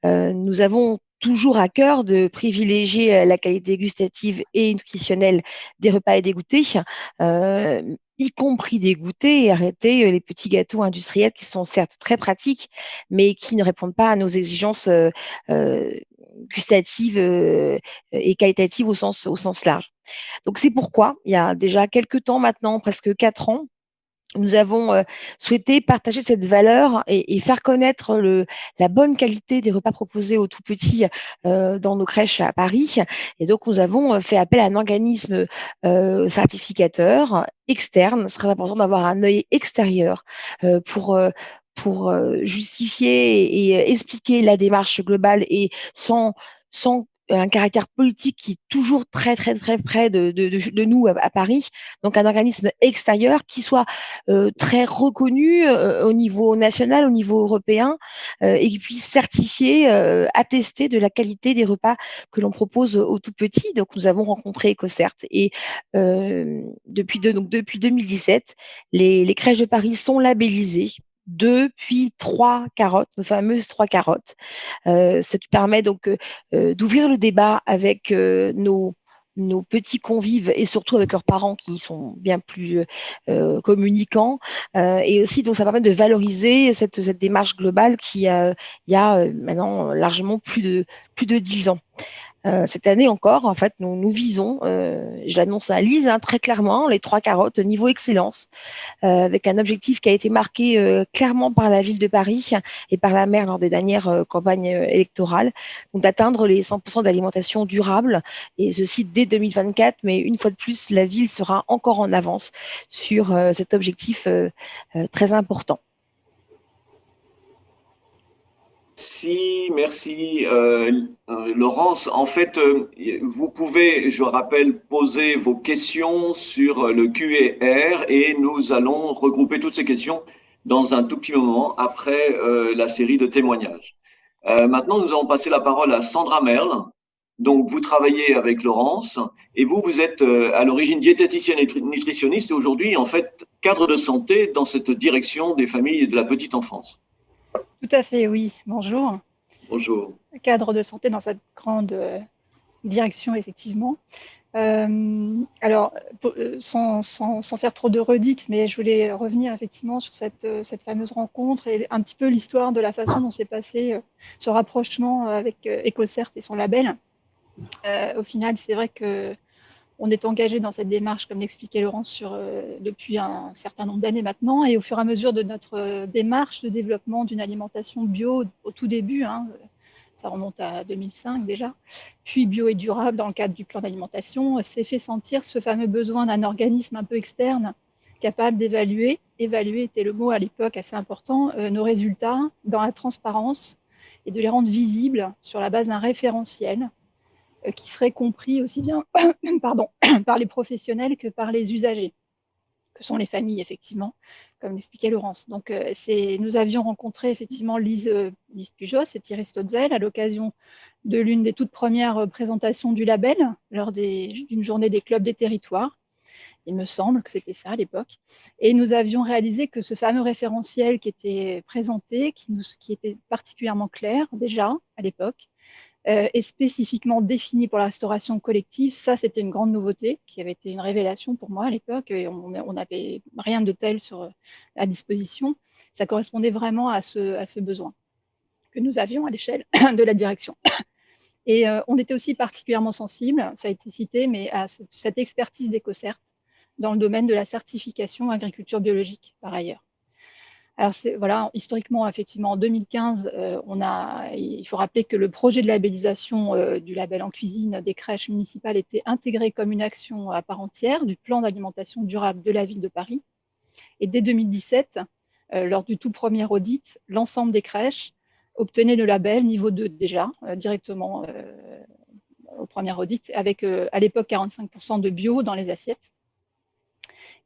Nous avons toujours à cœur de privilégier la qualité gustative et nutritionnelle des repas et des goûters, y compris des goûters, et arrêter les petits gâteaux industriels qui sont certes très pratiques, mais qui ne répondent pas à nos exigences gustatives et qualitatives au sens large. Donc c'est pourquoi, il y a déjà quelques temps maintenant, presque 4 ans, nous avons souhaité partager cette valeur et faire connaître la bonne qualité des repas proposés aux tout petits dans nos crèches à Paris. Et donc, nous avons fait appel à un organisme certificateur externe. Ce serait important d'avoir un œil extérieur pour pour justifier et expliquer la démarche globale et sans un caractère politique qui est toujours très, très, très près de nous à Paris. Donc, un organisme extérieur qui soit très reconnu au niveau national, au niveau européen, et qui puisse certifier, attester de la qualité des repas que l'on propose aux tout petits. Donc, nous avons rencontré EcoCert. Et depuis 2017, les crèches de Paris sont labellisées depuis 3 carottes, nos fameuses 3 carottes, ce qui permet donc d'ouvrir le débat avec nos petits convives et surtout avec leurs parents qui sont bien plus communicants, et aussi donc ça permet de valoriser cette démarche globale qui il y a maintenant largement plus de 10 ans. Cette année encore, en fait, nous visons, je l'annonce à Lise très clairement, les 3 carottes niveau excellence, avec un objectif qui a été marqué clairement par la ville de Paris et par la maire lors des dernières campagnes électorales, donc d'atteindre les 100% d'alimentation durable, et ceci dès 2024. Mais une fois de plus, la ville sera encore en avance sur cet objectif très important. Merci, Laurence. En fait, vous pouvez, je rappelle, poser vos questions sur le Q&R et nous allons regrouper toutes ces questions dans un tout petit moment après la série de témoignages. Maintenant, nous allons passer la parole à Sandra Merle. Donc, vous travaillez avec Laurence et vous êtes à l'origine diététicienne et nutritionniste et aujourd'hui, en fait, cadre de santé dans cette direction des familles et de la petite enfance. Tout à fait, oui. Bonjour. Bonjour. Cadre de santé dans cette grande direction, effectivement. Alors, sans faire trop de redites, mais je voulais revenir effectivement sur cette fameuse rencontre et un petit peu l'histoire de la façon dont s'est passé ce rapprochement avec EcoCert et son label. Au final, c'est vrai que on est engagé dans cette démarche, comme l'expliquait Laurence, depuis un certain nombre d'années maintenant. Et au fur et à mesure de notre démarche de développement d'une alimentation bio, au tout début, ça remonte à 2005 déjà, puis bio et durable dans le cadre du plan d'alimentation, s'est fait sentir ce fameux besoin d'un organisme un peu externe capable d'évaluer, évaluer était le mot à l'époque assez important, nos résultats dans la transparence et de les rendre visibles sur la base d'un référentiel qui serait compris aussi bien par les professionnels que par les usagers, que sont les familles, effectivement, comme l'expliquait Laurence. Donc, nous avions rencontré effectivement Lise Pujos et Thierry Stotzel à l'occasion de l'une des toutes premières présentations du label lors d'une journée des clubs des territoires. Il me semble que c'était ça à l'époque. Et nous avions réalisé que ce fameux référentiel qui était présenté, qui était particulièrement clair déjà à l'époque, et spécifiquement défini pour la restauration collective, ça c'était une grande nouveauté qui avait été une révélation pour moi à l'époque, et on n'avait rien de tel à disposition. Ça correspondait vraiment à ce besoin que nous avions à l'échelle de la direction. Et on était aussi particulièrement sensible, ça a été cité, mais à cette expertise d'EcoCert dans le domaine de la certification agriculture biologique par ailleurs. Alors, voilà, historiquement, effectivement, en 2015, il faut rappeler que le projet de labellisation du label en cuisine des crèches municipales était intégré comme une action à part entière du plan d'alimentation durable de la ville de Paris. Et dès 2017, lors du tout premier audit, l'ensemble des crèches obtenaient le label niveau 2 déjà, directement au premier audit, avec à l'époque 45% de bio dans les assiettes.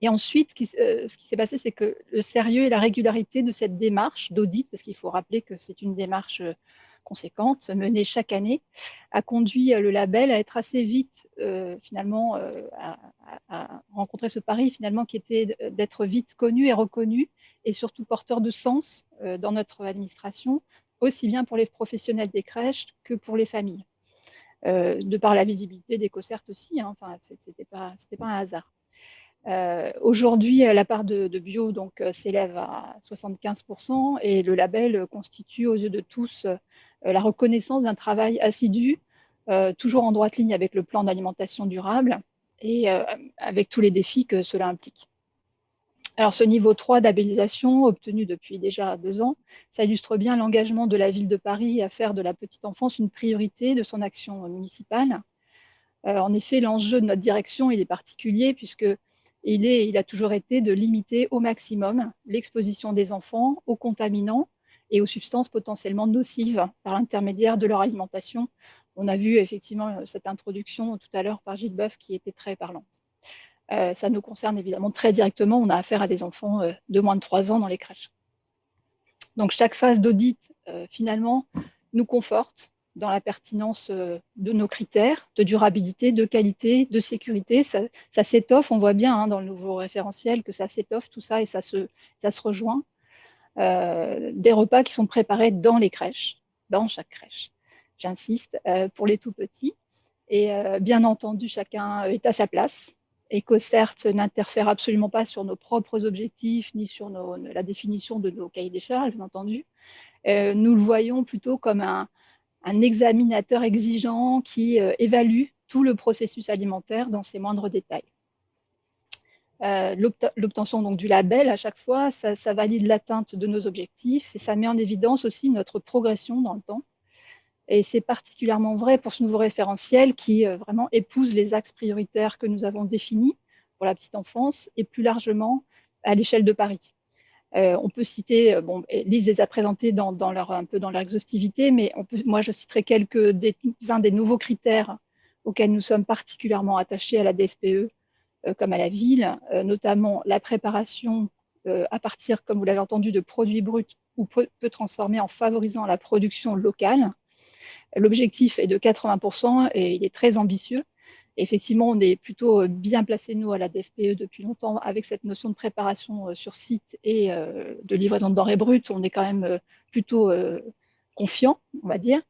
Et ensuite, ce qui s'est passé, c'est que le sérieux et la régularité de cette démarche d'audit, parce qu'il faut rappeler que c'est une démarche conséquente, menée chaque année, a conduit le label à être assez vite, finalement, à rencontrer ce pari, finalement, qui était d'être vite connu et reconnu, et surtout porteur de sens dans notre administration, aussi bien pour les professionnels des crèches que pour les familles, de par la visibilité d'EcoCert aussi, enfin, c'était pas un hasard. Aujourd'hui, la part de bio s'élève à 75% et le label constitue aux yeux de tous la reconnaissance d'un travail assidu, toujours en droite ligne avec le plan d'alimentation durable et avec tous les défis que cela implique. Alors, ce niveau 3 de labellisation, obtenu depuis déjà 2 ans, ça illustre bien l'engagement de la ville de Paris à faire de la petite enfance une priorité de son action municipale. En effet, l'enjeu de notre direction, il est particulier puisque il a toujours été de limiter au maximum l'exposition des enfants aux contaminants et aux substances potentiellement nocives par l'intermédiaire de leur alimentation. On a vu effectivement cette introduction tout à l'heure par Gilles Boeuf qui était très parlante. Ça nous concerne évidemment très directement. On a affaire à des enfants de moins de 3 ans dans les crèches. Donc chaque phase d'audit, finalement, nous conforte dans la pertinence de nos critères de durabilité, de qualité, de sécurité. Ça s'étoffe, on voit bien dans le nouveau référentiel que ça s'étoffe, tout ça, et ça se rejoint. Des repas qui sont préparés dans les crèches, dans chaque crèche, j'insiste, pour les tout petits. Et bien entendu, chacun est à sa place. EcoCert n'interfère absolument pas sur nos propres objectifs, ni sur la définition de nos cahiers des charges, bien entendu. Nous le voyons plutôt comme un examinateur exigeant qui évalue tout le processus alimentaire dans ses moindres détails. L'obtention donc du label à chaque fois, ça valide l'atteinte de nos objectifs et ça met en évidence aussi notre progression dans le temps. Et c'est particulièrement vrai pour ce nouveau référentiel qui vraiment épouse les axes prioritaires que nous avons définis pour la petite enfance et plus largement à l'échelle de Paris. On peut citer, Lise les a présentés un peu dans leur exhaustivité, mais moi je citerai quelques-uns des nouveaux critères auxquels nous sommes particulièrement attachés à la DFPE comme à la ville, notamment la préparation à partir, comme vous l'avez entendu, de produits bruts ou peu transformés en favorisant la production locale. L'objectif est de 80% et il est très ambitieux. Effectivement, on est plutôt bien placé, nous, à la DFPE depuis longtemps avec cette notion de préparation sur site et de livraison de denrées brutes. On est quand même plutôt confiant, on va dire.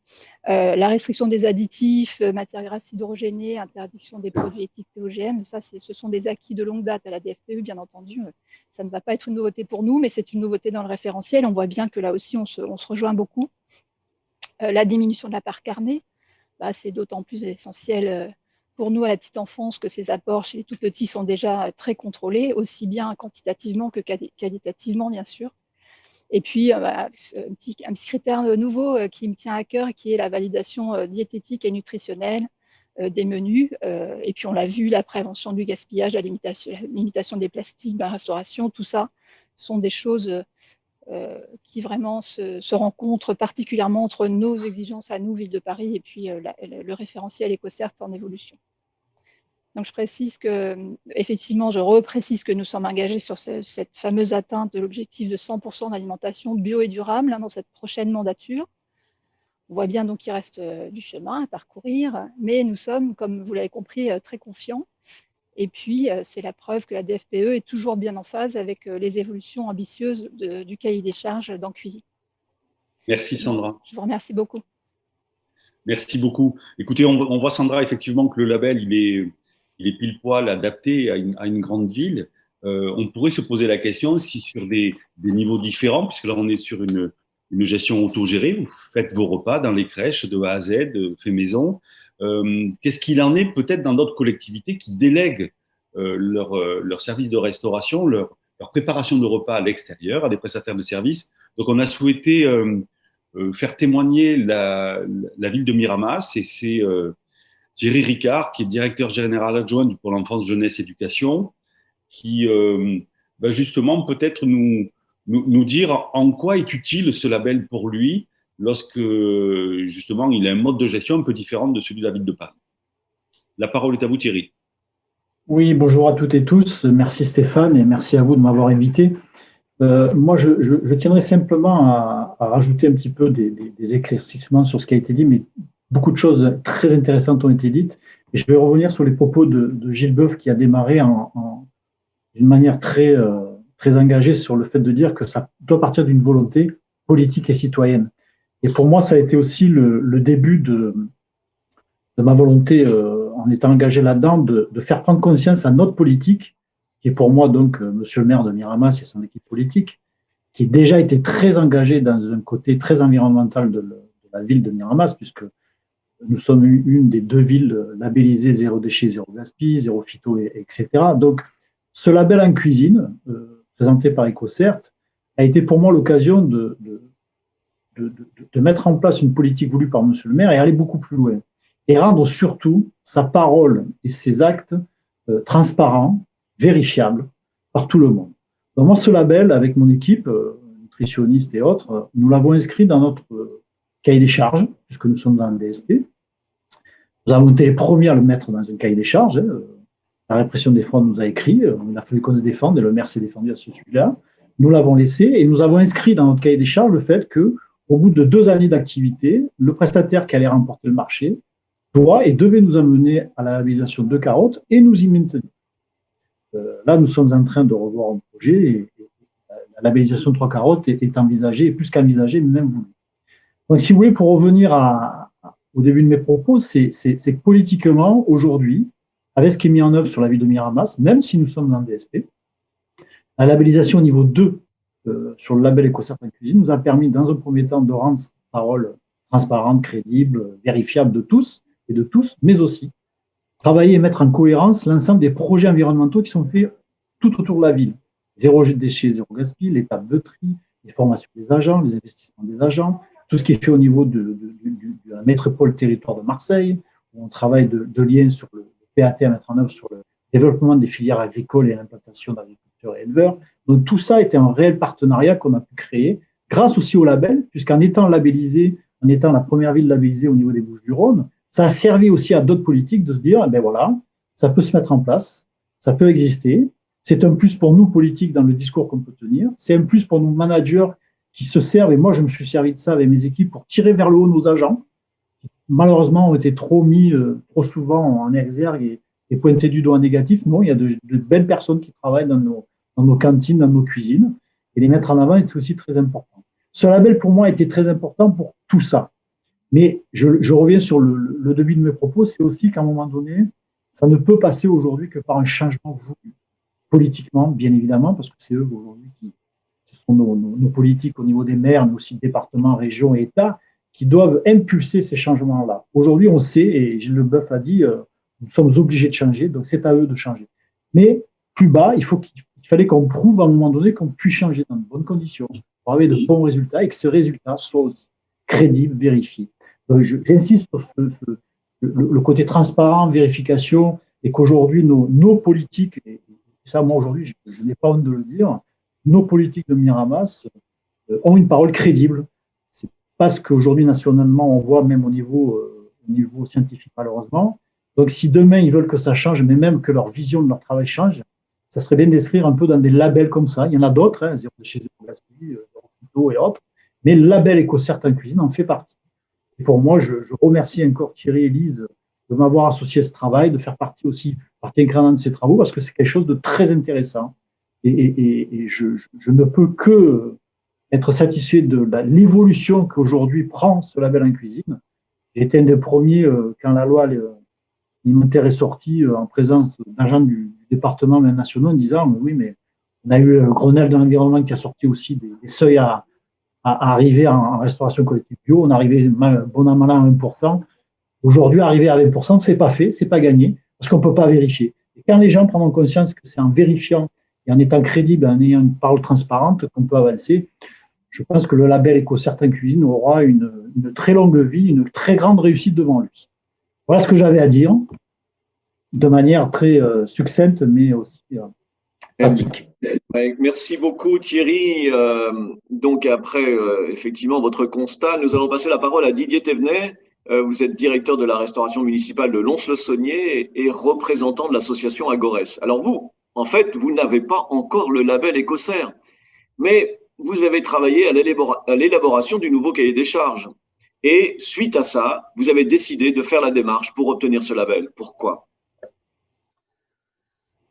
La restriction des additifs, matières grasses hydrogénées, interdiction des produits étiquetés OGM, ça, ce sont des acquis de longue date à la DFPE, bien entendu. Ça ne va pas être une nouveauté pour nous, mais c'est une nouveauté dans le référentiel. On voit bien que là aussi, on se rejoint beaucoup. La diminution de la part carnée, c'est d'autant plus essentiel pour nous à la petite enfance que ces apports chez les tout petits sont déjà très contrôlés, aussi bien quantitativement que qualitativement, bien sûr. Et puis, un petit critère nouveau qui me tient à cœur, qui est la validation diététique et nutritionnelle des menus. Et puis, on l'a vu, la prévention du gaspillage, la limitation des plastiques, la restauration, tout ça sont des choses qui vraiment se rencontrent particulièrement entre nos exigences à nous, Ville de Paris, et puis le référentiel EcoCert en évolution. Donc, je précise que, effectivement, je reprécise que nous sommes engagés sur cette fameuse atteinte de l'objectif de 100% d'alimentation bio et durable dans cette prochaine mandature. On voit bien donc qu'il reste du chemin à parcourir, mais nous sommes, comme vous l'avez compris, très confiants. Et puis, c'est la preuve que la DFPE est toujours bien en phase avec les évolutions ambitieuses du cahier des charges dans Cuisine. Merci Sandra. Je vous remercie beaucoup. Merci beaucoup. Écoutez, on voit Sandra effectivement que le label, il est pile poil adapté à une grande ville. On pourrait se poser la question si sur des niveaux différents, puisque là on est sur une gestion autogérée, vous faites vos repas dans les crèches de A à Z, fait maison. Qu'est-ce qu'il en est peut-être dans d'autres collectivités qui délèguent leur service de restauration, leur préparation de repas à l'extérieur, à des prestataires de services. Donc on a souhaité faire témoigner la ville de Miramas, et c'est Thierry Ricard, qui est directeur général adjoint du Pôle enfance, jeunesse, éducation, qui justement peut-être nous dire en quoi est utile ce label pour lui lorsque justement il a un mode de gestion un peu différent de celui de la ville de Paris. La parole est à vous Thierry. Oui, bonjour à toutes et tous. Merci Stéphane et merci à vous de m'avoir invité. Moi, je tiendrai simplement à rajouter un petit peu des éclaircissements sur ce qui a été dit, mais beaucoup de choses très intéressantes ont été dites. Et je vais revenir sur les propos de Gilles Boeuf qui a démarré d'une manière très engagée sur le fait de dire que ça doit partir d'une volonté politique et citoyenne. Et pour moi, ça a été aussi le début de ma volonté, en étant engagé là-dedans, de faire prendre conscience à notre politique, qui est pour moi donc monsieur le maire de Miramas et son équipe politique, qui a déjà été très engagé dans un côté très environnemental de la ville de Miramas, puisque nous sommes une des 2 villes labellisées zéro déchet, zéro gaspille, zéro phyto, etc. Donc, ce label en cuisine, présenté par EcoCert, a été pour moi l'occasion de mettre en place une politique voulue par monsieur le maire et aller beaucoup plus loin. Et rendre surtout sa parole et ses actes transparents, vérifiable par tout le monde. Donc moi, ce label, avec mon équipe, nutritionniste et autres, nous l'avons inscrit dans notre cahier des charges, puisque nous sommes dans le DSP. Nous avons été les premiers à le mettre dans un cahier des charges. La répression des fraudes nous a écrit, il a fallu qu'on se défende, et le maire s'est défendu à ce sujet-là. Nous l'avons laissé, et nous avons inscrit dans notre cahier des charges le fait que, au bout de 2 années d'activité, le prestataire qui allait remporter le marché doit et devait nous amener à la labellisation de carottes et nous y maintenir. Là, nous sommes en train de revoir un projet et la labellisation de 3 carottes est envisagée, et plus qu'envisagée, mais même voulue. Donc, si vous voulez, pour revenir au début de mes propos, c'est que politiquement, aujourd'hui, avec ce qui est mis en œuvre sur la ville de Miramas, même si nous sommes dans le DSP, la labellisation au niveau 2 sur le label EcoCert en cuisine nous a permis, dans un premier temps, de rendre cette parole transparente, crédible, vérifiable de tous, mais aussi travailler et mettre en cohérence l'ensemble des projets environnementaux qui sont faits tout autour de la ville. Zéro déchet, zéro gaspillage, l'étape de tri, les formations des agents, les investissements des agents, tout ce qui est fait au niveau de la métropole territoire de Marseille, où on travaille de lien sur le PAT à mettre en œuvre sur le développement des filières agricoles et l'implantation d'agriculteurs et éleveurs. Donc tout ça était un réel partenariat qu'on a pu créer, grâce aussi au label, puisqu'en étant labellisé, en étant la première ville labellisée au niveau des Bouches-du-Rhône, ça a servi aussi à d'autres politiques de se dire, ben voilà, ça peut se mettre en place, ça peut exister. C'est un plus pour nous, politiques, dans le discours qu'on peut tenir. C'est un plus pour nous, managers, qui se servent, et moi, je me suis servi de ça avec mes équipes pour tirer vers le haut nos agents, qui malheureusement ont été trop mis, trop souvent en exergue et pointés du doigt négatif. Non, il y a de belles personnes qui travaillent dans nos cantines, dans nos cuisines, et les mettre en avant, c'est aussi très important. Ce label, pour moi, a été très important pour tout ça. Mais je reviens sur le début de mes propos, c'est aussi qu'à un moment donné, ça ne peut passer aujourd'hui que par un changement voulu, politiquement, bien évidemment, parce que c'est eux aujourd'hui ce sont nos politiques au niveau des maires, mais aussi départements, régions et États, qui doivent impulser ces changements-là. Aujourd'hui, on sait, et Gilles Leboeuf a dit, nous sommes obligés de changer, donc c'est à eux de changer. Mais plus bas, il fallait qu'on prouve à un moment donné qu'on puisse changer dans de bonnes conditions, pour avoir de bons résultats, et que ce résultat soit aussi crédible, vérifié. Donc, j'insiste sur le côté transparent, vérification, et qu'aujourd'hui, nos politiques, et ça, moi, aujourd'hui, je n'ai pas honte de le dire, nos politiques de Miramas ont une parole crédible. C'est pas ce qu'aujourd'hui, nationalement, on voit même au niveau scientifique, malheureusement. Donc, si demain, ils veulent que ça change, mais même que leur vision de leur travail change, ça serait bien d'inscrire un peu dans des labels comme ça. Il y en a d'autres, Zéro déchet, zéro gaspillage, et autres, mais le label EcoCert en cuisine en fait partie. Et pour moi, je remercie encore Thierry et Lise de m'avoir associé à ce travail, de faire partie intégrante de ces travaux, parce que c'est quelque chose de très intéressant. Et je ne peux que être satisfait de l'évolution qu'aujourd'hui prend ce label en cuisine. J'ai été un des premiers, quand la loi alimentaire est sortie, en présence d'agents du département national, en disant oui, mais on a eu le Grenelle de l'environnement qui a sorti aussi des seuils à arriver en restauration collective bio. On arrivait bon an mal an à 1%. Aujourd'hui, arriver à 20%, c'est pas fait, c'est pas gagné, parce qu'on peut pas vérifier. Et quand les gens prennent conscience que c'est en vérifiant et en étant crédible, en ayant une parole transparente, qu'on peut avancer, je pense que le label EcoCert en cuisine aura une très longue vie, une très grande réussite devant lui. Voilà ce que j'avais à dire, de manière très succincte, mais aussi pratique. Merci beaucoup Thierry. Donc après effectivement votre constat, nous allons passer la parole à Didier Thévenet. Vous êtes directeur de la restauration municipale de Lons-le-Saunier et représentant de l'association Agores. Alors vous, en fait, vous n'avez pas encore le label EcoCert, mais vous avez travaillé à l'élaboration du nouveau cahier des charges. Et suite à ça, vous avez décidé de faire la démarche pour obtenir ce label. Pourquoi ?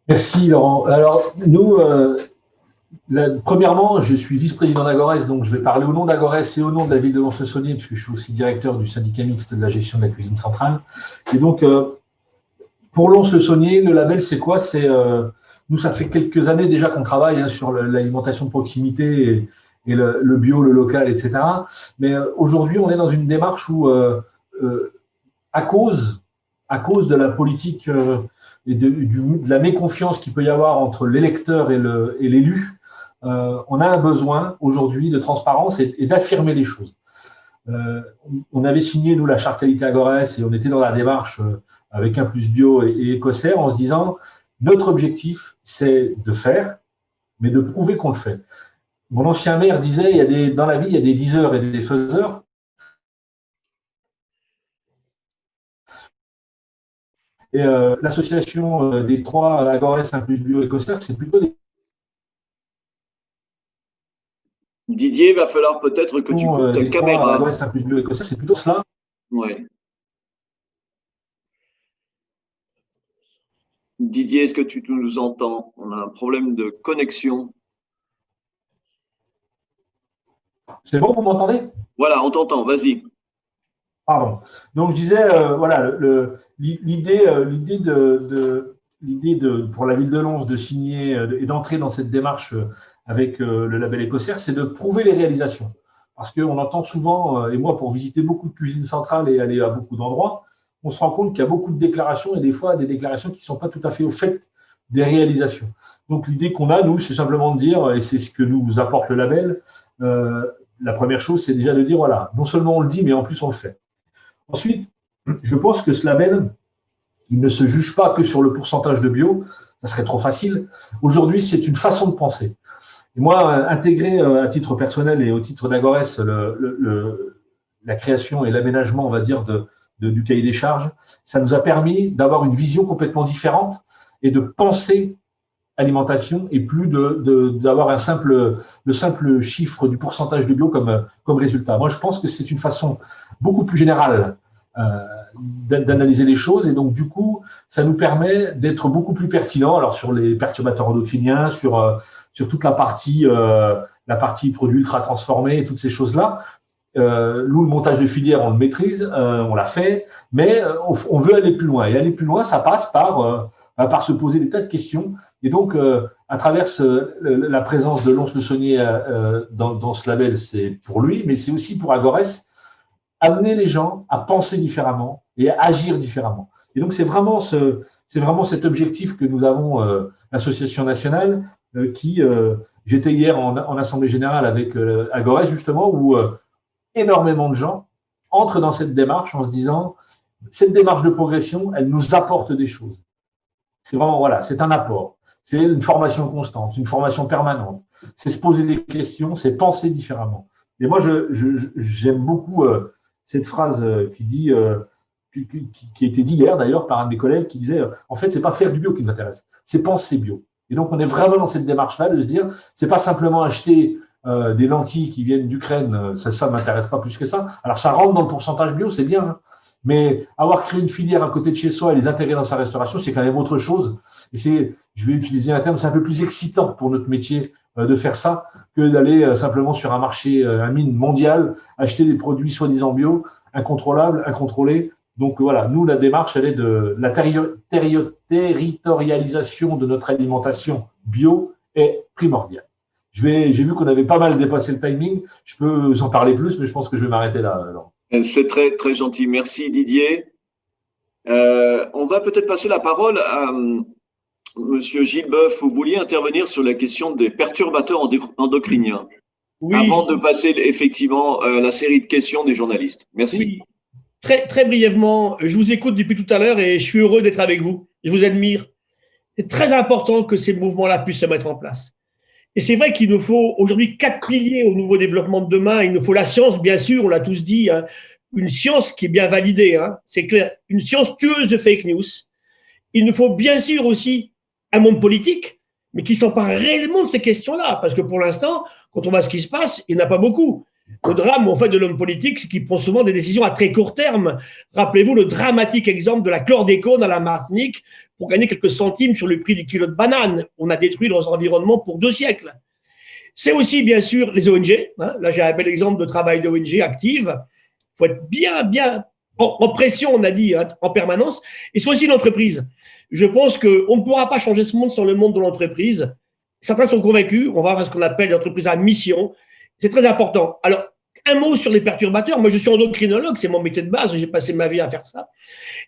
Merci Laurent. Alors nous, premièrement, je suis vice-président d'Agores, donc je vais parler au nom d'Agores et au nom de la ville de Lons-le-Saunier, puisque je suis aussi directeur du syndicat mixte de la gestion de la cuisine centrale. Et donc, pour Lons-le-Saunier, le label, c'est quoi ? Nous, ça fait quelques années déjà qu'on travaille sur l'alimentation de proximité et le bio, le local, etc. Mais aujourd'hui, on est dans une démarche où, à cause de la politique et de la méconfiance qu'il peut y avoir entre l'électeur et l'élu, on a un besoin aujourd'hui de transparence et d'affirmer les choses. On avait signé, nous, la charte qualité Agores et on était dans la démarche avec un plus bio et EcoCert en se disant Notre objectif, c'est de faire, mais de prouver qu'on le fait. Mon ancien maire disait, dans la vie, il y a des diseurs et des faiseurs. Et l'association des trois, Agores, Implus Bio et Coster, c'est plutôt des... Didier, il va falloir peut-être que tu coupes ta caméra. Agores, Implus Bio et Coster, c'est plutôt cela. Ouais. Didier, est-ce que tu nous entends? On a un problème de connexion. C'est bon, vous m'entendez? Voilà, on t'entend, vas-y. Pardon. Donc, je disais, voilà, l'idée pour la ville de Lons de signer et d'entrer dans cette démarche avec le label Écossaire, c'est de prouver les réalisations. Parce qu'on entend souvent, et moi, pour visiter beaucoup de cuisines centrales et aller à beaucoup d'endroits, on se rend compte qu'il y a beaucoup de déclarations et des fois des déclarations qui ne sont pas tout à fait au fait des réalisations. Donc, l'idée qu'on a, nous, c'est simplement de dire, et c'est ce que nous apporte le label, la première chose, c'est déjà de dire, voilà, non seulement on le dit, mais en plus on le fait. Ensuite, je pense que ce label, il ne se juge pas que sur le pourcentage de bio, ça serait trop facile. Aujourd'hui, c'est une façon de penser. Et moi, intégrer à titre personnel et au titre d'Agores la création et l'aménagement, on va dire, du cahier des charges, ça nous a permis d'avoir une vision complètement différente et de penser alimentation et plus d'avoir le simple chiffre du pourcentage de bio comme résultat. Moi, je pense que c'est une façon beaucoup plus générale d'analyser les choses et donc du coup, ça nous permet d'être beaucoup plus pertinent. Alors sur les perturbateurs endocriniens, sur toute la partie produits ultra transformés et toutes ces choses-là. Nous, le montage de filière, on le maîtrise, on l'a fait, mais on veut aller plus loin. Et aller plus loin, ça passe par se poser des tas de questions. Et donc, à travers la présence de Lons-le-Saunier dans ce label, c'est pour lui, mais c'est aussi pour Agores, amener les gens à penser différemment et à agir différemment. Et donc, c'est vraiment cet objectif que nous avons, l'association nationale, j'étais hier en assemblée générale avec Agores, justement, où énormément de gens entrent dans cette démarche en se disant, cette démarche de progression, elle nous apporte des choses. C'est vraiment, voilà, c'est un apport. C'est une formation constante, une formation permanente. C'est se poser des questions, c'est penser différemment. Et moi, j'aime beaucoup cette phrase qui a été dite hier d'ailleurs par un de mes collègues qui disait, en fait, c'est pas faire du bio qui nous intéresse, c'est penser bio. Et donc, on est vraiment dans cette démarche-là de se dire, c'est pas simplement acheter des lentilles qui viennent d'Ukraine, ça m'intéresse pas plus que ça. Alors, ça rentre dans le pourcentage bio, c'est bien, hein. Mais avoir créé une filière à côté de chez soi et les intégrer dans sa restauration, c'est quand même autre chose. Et je vais utiliser un terme, c'est un peu plus excitant pour notre métier de faire ça que d'aller simplement sur un marché, un mine mondial, acheter des produits soi-disant bio, incontrôlables, incontrôlés. Donc voilà, nous, la démarche, elle est de la territorialisation de notre alimentation bio est primordiale. J'ai vu qu'on avait pas mal dépassé le timing. Je peux vous en parler plus, mais je pense que je vais m'arrêter là. Alors. C'est très, très gentil. Merci Didier. On va peut-être passer la parole à Monsieur Gilles Boeuf. Vous vouliez intervenir sur la question des perturbateurs endocriniens. Oui. Avant de passer effectivement la série de questions des journalistes. Merci. Oui. Très, très brièvement, je vous écoute depuis tout à l'heure et je suis heureux d'être avec vous. Je vous admire. C'est très important que ces mouvements-là puissent se mettre en place. Et c'est vrai qu'il nous faut aujourd'hui 4 piliers au nouveau développement de demain. Il nous faut la science, bien sûr, on l'a tous dit, hein, une science qui est bien validée, hein, c'est clair, une science tueuse de fake news. Il nous faut bien sûr aussi un monde politique, mais qui s'empare réellement de ces questions-là, parce que pour l'instant, quand on voit ce qui se passe, il n'y en a pas beaucoup. Le drame, en fait, de l'homme politique, c'est qu'il prend souvent des décisions à très court terme. Rappelez-vous le dramatique exemple de la chlordécone à la Martinique pour gagner quelques centimes sur le prix du kilo de banane. On a détruit nos environnements pour 2 siècles. C'est aussi, bien sûr, les ONG. Hein. Là, j'ai un bel exemple de travail d'ONG active. Il faut être bien en pression, on a dit, hein, en permanence. Et c'est aussi l'entreprise. Je pense qu'on ne pourra pas changer ce monde sans le monde de l'entreprise. Certains sont convaincus. On va avoir ce qu'on appelle l'entreprise à mission. C'est très important. Alors, un mot sur les perturbateurs. Moi, je suis endocrinologue, c'est mon métier de base, j'ai passé ma vie à faire ça.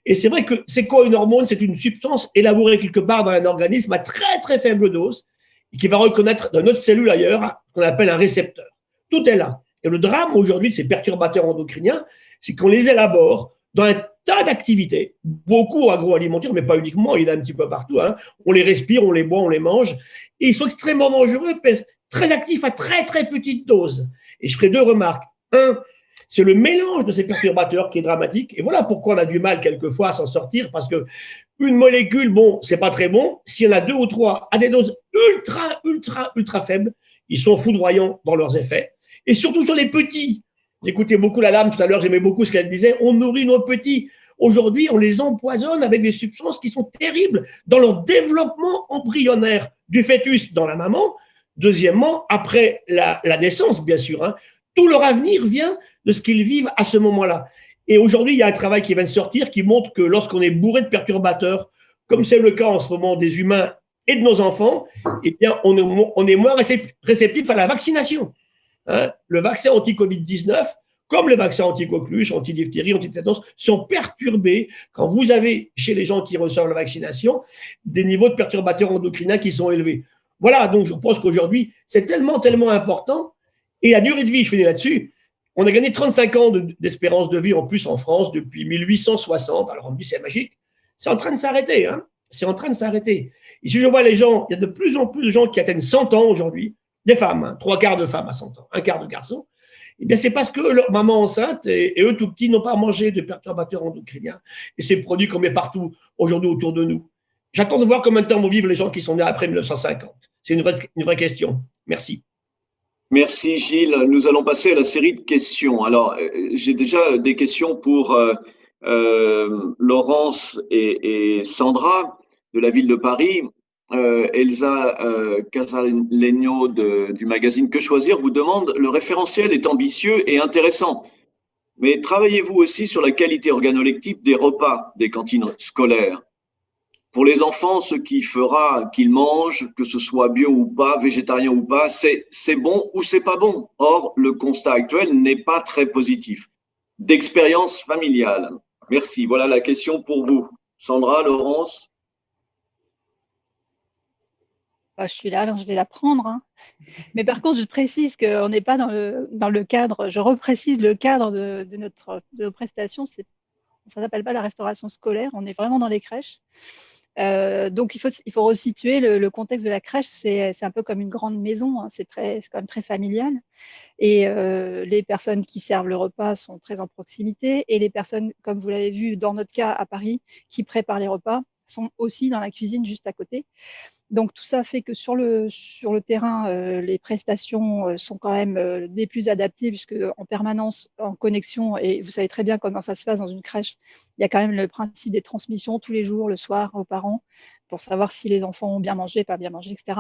Et c'est vrai que c'est quoi une hormone? C'est une substance élaborée quelque part dans un organisme à très, très faible dose et qui va reconnaître dans notre cellule ailleurs ce qu'on appelle un récepteur. Tout est là. Et le drame aujourd'hui de ces perturbateurs endocriniens, c'est qu'on les élabore dans un tas d'activités, beaucoup agroalimentaires, mais pas uniquement, il y en a un petit peu partout. Hein. On les respire, on les boit, on les mange. Et ils sont extrêmement dangereux, très actifs à très, très petite dose. Et je ferai 2 remarques. Un, c'est le mélange de ces perturbateurs qui est dramatique. Et voilà pourquoi on a du mal quelquefois à s'en sortir, parce que une molécule, bon, c'est pas très bon. S'il y en a 2 ou 3 à des doses ultra faibles, ils sont foudroyants dans leurs effets. Et surtout sur les petits. J'écoutais beaucoup la dame tout à l'heure, j'aimais beaucoup ce qu'elle disait. On nourrit nos petits. Aujourd'hui, on les empoisonne avec des substances qui sont terribles dans leur développement embryonnaire du fœtus dans la maman. Deuxièmement, après la naissance, bien sûr, hein, tout leur avenir vient de ce qu'ils vivent à ce moment-là. Et aujourd'hui, il y a un travail qui vient de sortir qui montre que lorsqu'on est bourré de perturbateurs, comme c'est le cas en ce moment des humains et de nos enfants, eh bien, on est moins réceptif à la vaccination. Hein, le vaccin anti-Covid-19, comme le vaccin anti-coqueluche, anti-diphtérie, anti-tétanos, sont perturbés quand vous avez, chez les gens qui reçoivent la vaccination, des niveaux de perturbateurs endocriniens qui sont élevés. Voilà, donc je pense qu'aujourd'hui, c'est tellement important. Et la durée de vie, je finis là-dessus, on a gagné 35 ans d'espérance de vie en plus en France depuis 1860. Alors on me dit c'est magique. C'est en train de s'arrêter. Hein, c'est en train de s'arrêter. Et si je vois les gens, il y a de plus en plus de gens qui atteignent 100 ans aujourd'hui, des femmes, hein, 3/4 de femmes à 100 ans, 1/4 de garçons. Eh bien, c'est parce que leur maman enceinte et eux tout petits n'ont pas mangé de perturbateurs endocriniens. Et ces produits qu'on met partout aujourd'hui autour de nous. J'attends de voir combien de temps vont vivre les gens qui sont nés après 1950. C'est une vraie question. Merci. Merci Gilles. Nous allons passer à la série de questions. Alors, j'ai déjà des questions pour Laurence et Sandra de la ville de Paris. Elsa Casalegno du magazine Que Choisir vous demande: le référentiel est ambitieux et intéressant, mais travaillez-vous aussi sur la qualité organoleptique des repas des cantines scolaires? Pour les enfants, ce qui fera qu'ils mangent, que ce soit bio ou pas, végétarien ou pas, c'est bon ou c'est pas bon. Or, le constat actuel n'est pas très positif. D'expérience familiale. Merci. Voilà la question pour vous. Sandra, Laurence? Je suis là, alors je vais la prendre. Hein. Mais par contre, je précise qu'on n'est pas dans le cadre, je reprécise le cadre de nos prestations. Ça ne s'appelle pas la restauration scolaire, on est vraiment dans les crèches. Donc, il faut resituer le contexte de la crèche. C'est un peu comme une grande maison, hein, c'est quand même très familial. Et les personnes qui servent le repas sont très en proximité. Et les personnes, comme vous l'avez vu dans notre cas à Paris, qui préparent les repas, sont aussi dans la cuisine juste à côté. Donc, tout ça fait que sur le terrain, les prestations sont quand même les plus adaptées, puisque en permanence, en connexion, et vous savez très bien comment ça se passe dans une crèche, il y a quand même le principe des transmissions tous les jours, le soir, aux parents, pour savoir si les enfants ont bien mangé, pas bien mangé, etc.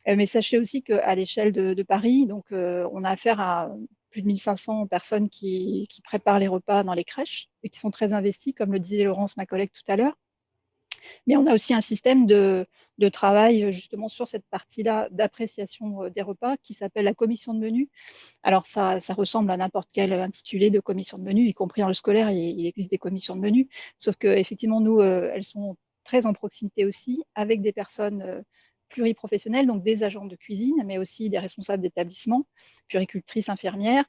Mais sachez aussi qu'à l'échelle de Paris, donc, on a affaire à plus de 1500 personnes qui préparent les repas dans les crèches et qui sont très investies, comme le disait Laurence, ma collègue, tout à l'heure. Mais on a aussi un système de travail justement sur cette partie-là d'appréciation des repas qui s'appelle la commission de menu. Alors ça ressemble à n'importe quel intitulé de commission de menu, y compris dans le scolaire, il existe des commissions de menu, sauf qu'effectivement, nous, elles sont très en proximité aussi avec des personnes pluriprofessionnels, donc des agents de cuisine, mais aussi des responsables d'établissement, puéricultrices, infirmières,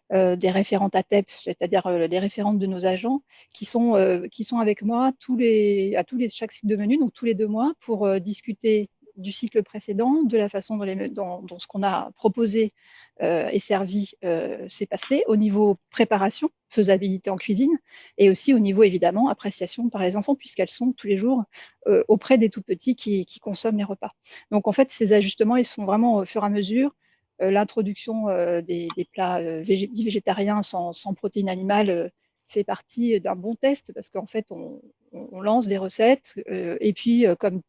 des référentes ATEP, c'est-à-dire les référentes de nos agents, qui sont avec moi chaque cycle de menu, donc tous les 2 mois, pour discuter du cycle précédent, de la façon dont ce qu'on a proposé et servi s'est passé, au niveau préparation, faisabilité en cuisine, et aussi au niveau, évidemment, appréciation par les enfants, puisqu'elles sont tous les jours auprès des tout-petits qui consomment les repas. Donc, en fait, ces ajustements, ils sont vraiment au fur et à mesure. L'introduction des plats dits végétariens sans protéines animales fait partie d'un bon test, parce qu'en fait, on lance des recettes et puis,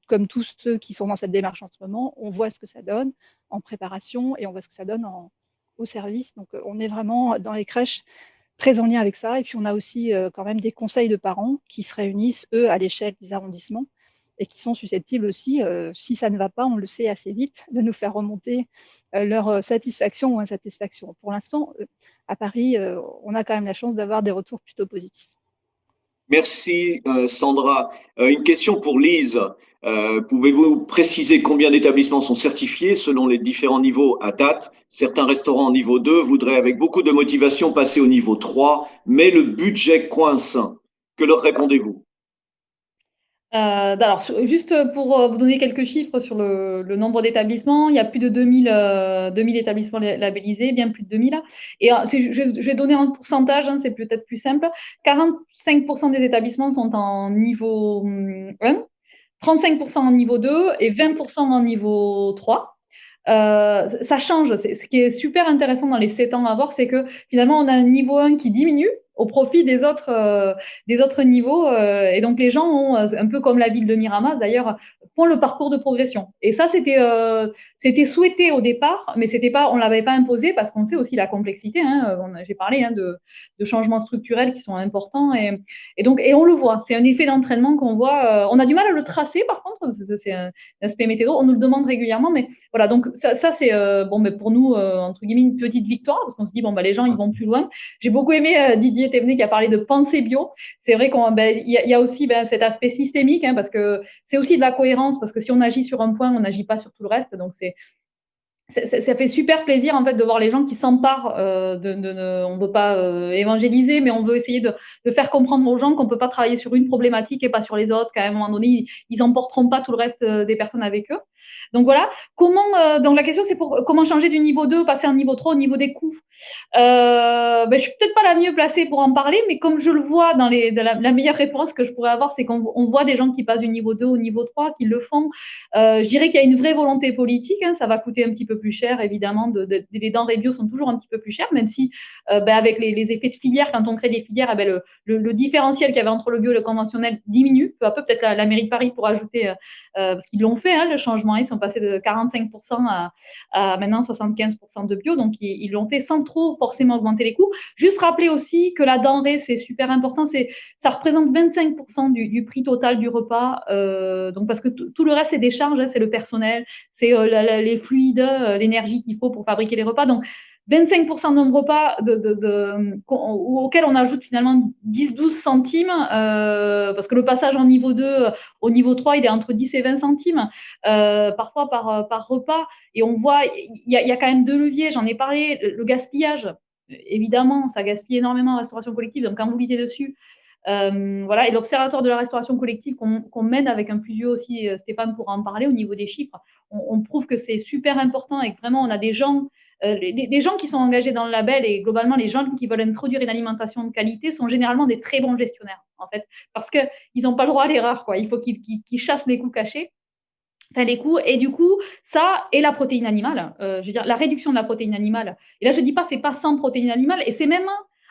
comme tous ceux qui sont dans cette démarche en ce moment, on voit ce que ça donne en préparation et on voit ce que ça donne au service. Donc, on est vraiment dans les crèches très en lien avec ça. Et puis, on a aussi quand même des conseils de parents qui se réunissent, eux, à l'échelle des arrondissements et qui sont susceptibles aussi, si ça ne va pas, on le sait assez vite, de nous faire remonter leur satisfaction ou insatisfaction. Pour l'instant, à Paris, on a quand même la chance d'avoir des retours plutôt positifs. Merci Sandra. Une question pour Lise. Pouvez-vous préciser combien d'établissements sont certifiés selon les différents niveaux à date? Certains restaurants au niveau 2 voudraient avec beaucoup de motivation passer au niveau 3, mais le budget coince. Que leur répondez-vous? Alors, juste pour vous donner quelques chiffres sur le nombre d'établissements, il y a plus de 2000 établissements labellisés, bien plus de 2000. Et je vais donner un pourcentage, hein, c'est peut-être plus simple. 45% des établissements sont en niveau 1, 35% en niveau 2 et 20% en niveau 3. Ça change. Ce qui est super intéressant dans les 7 ans à voir, c'est que finalement, on a un niveau 1 qui diminue au profit des autres niveaux. Et donc, les gens ont, un peu comme la ville de Miramas d'ailleurs, font le parcours de progression. Et ça, c'était souhaité au départ, mais on ne l'avait pas imposé parce qu'on sait aussi la complexité. Hein, j'ai parlé de changements structurels qui sont importants. Et donc, on le voit. C'est un effet d'entraînement qu'on voit. On a du mal à le tracer, par contre. C'est un aspect météo. On nous le demande régulièrement. Mais voilà, donc ça c'est mais pour nous, entre guillemets, une petite victoire parce qu'on se dit, les gens, ils vont plus loin. J'ai beaucoup aimé Didier Thévenet qui a parlé de pensée bio. C'est vrai qu'il y a aussi cet aspect systémique, hein, parce que c'est aussi de la cohérence, parce que si on agit sur un point, on n'agit pas sur tout le reste. Donc, ça fait super plaisir en fait de voir les gens qui s'emparent on ne veut pas évangéliser, mais on veut essayer de faire comprendre aux gens qu'on ne peut pas travailler sur une problématique et pas sur les autres, qu'à un moment donné, ils n'emporteront pas tout le reste des personnes avec eux. Donc voilà, donc la question c'est comment changer du niveau 2, passer à un niveau 3 au niveau des coûts. Je suis peut-être pas la mieux placée pour en parler, mais comme je le vois la meilleure réponse que je pourrais avoir, c'est qu'on voit des gens qui passent du niveau 2 au niveau 3, qui le font. Je dirais qu'il y a une vraie volonté politique, hein, ça va coûter un petit peu plus cher, évidemment. Les denrées bio sont toujours un petit peu plus chères, même si avec les effets de filière, quand on crée des filières, le différentiel qu'il y avait entre le bio et le conventionnel diminue. Peu à peu, peut-être la mairie de Paris pourra ajouter, parce qu'ils l'ont fait, hein, le changement, ils sont passés de 45% à maintenant 75% de bio, donc ils l'ont fait sans trop forcément augmenter les coûts. Juste rappeler aussi que la denrée, c'est super important, ça représente 25% du prix total du repas, donc parce que tout le reste, c'est des charges, hein, c'est le personnel, c'est les fluides, l'énergie qu'il faut pour fabriquer les repas. Donc, 25% de nos repas auxquels on ajoute finalement 10-12 centimes, parce que le passage en niveau 2 au niveau 3, il est entre 10 et 20 centimes, parfois par repas. Et on voit, il y a quand même 2 leviers, j'en ai parlé, le gaspillage. Évidemment, ça gaspille énormément en restauration collective, donc quand vous lisez dessus, voilà, et l'observatoire de la restauration collective qu'on mène avec un plus vieux aussi, Stéphane pourra en parler au niveau des chiffres, on prouve que c'est super important et que vraiment on a des gens, les gens qui sont engagés dans le label et globalement les gens qui veulent introduire une alimentation de qualité sont généralement des très bons gestionnaires en fait, parce qu'ils n'ont pas le droit à l'erreur, quoi. Il faut qu'ils chassent les coûts cachés. Enfin, les coûts, et du coup, ça et la protéine animale, je veux dire, la réduction de la protéine animale. Et là, je ne dis pas, c'est pas sans protéine animale, et c'est même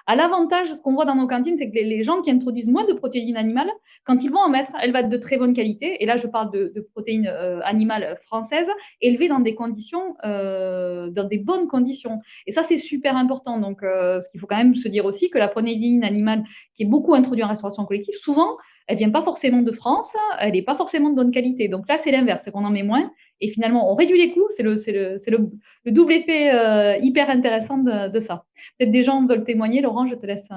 à l'avantage, ce qu'on voit dans nos cantines, c'est que les gens qui introduisent moins de protéines animales, quand ils vont en mettre, elle va être de très bonne qualité. Et là, je parle de protéines animales françaises, élevées dans des conditions, dans des bonnes conditions. Et ça, c'est super important. Donc, ce qu'il faut quand même se dire aussi, que la protéine animale, qui est beaucoup introduite en restauration collective, souvent, elle ne vient pas forcément de France, elle n'est pas forcément de bonne qualité. Donc là, c'est l'inverse, c'est qu'on en met moins. Et finalement, on réduit les coûts. C'est le double effet hyper intéressant de ça. Peut-être des gens veulent témoigner. Laurent, je te laisse.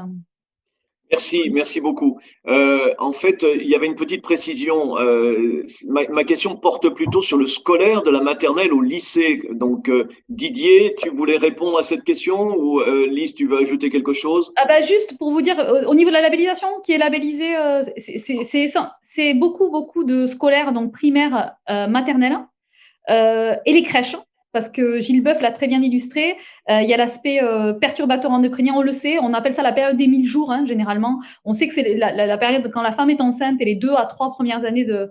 Merci beaucoup. En fait, il y avait une petite précision. Ma question porte plutôt sur le scolaire de la maternelle au lycée. Donc, Didier, tu voulais répondre à cette question ou Lise, tu veux ajouter quelque chose? Juste pour vous dire, au niveau de la labellisation, qui est labellisée, c'est beaucoup de scolaires, donc primaires, maternelles, et les crèches. Parce que Gilles Boeuf l'a très bien illustré, il y a l'aspect perturbateur endocrinien, on le sait, on appelle ça la période des 1000 jours, hein, généralement. On sait que c'est la période quand la femme est enceinte et les 2 à 3 premières années de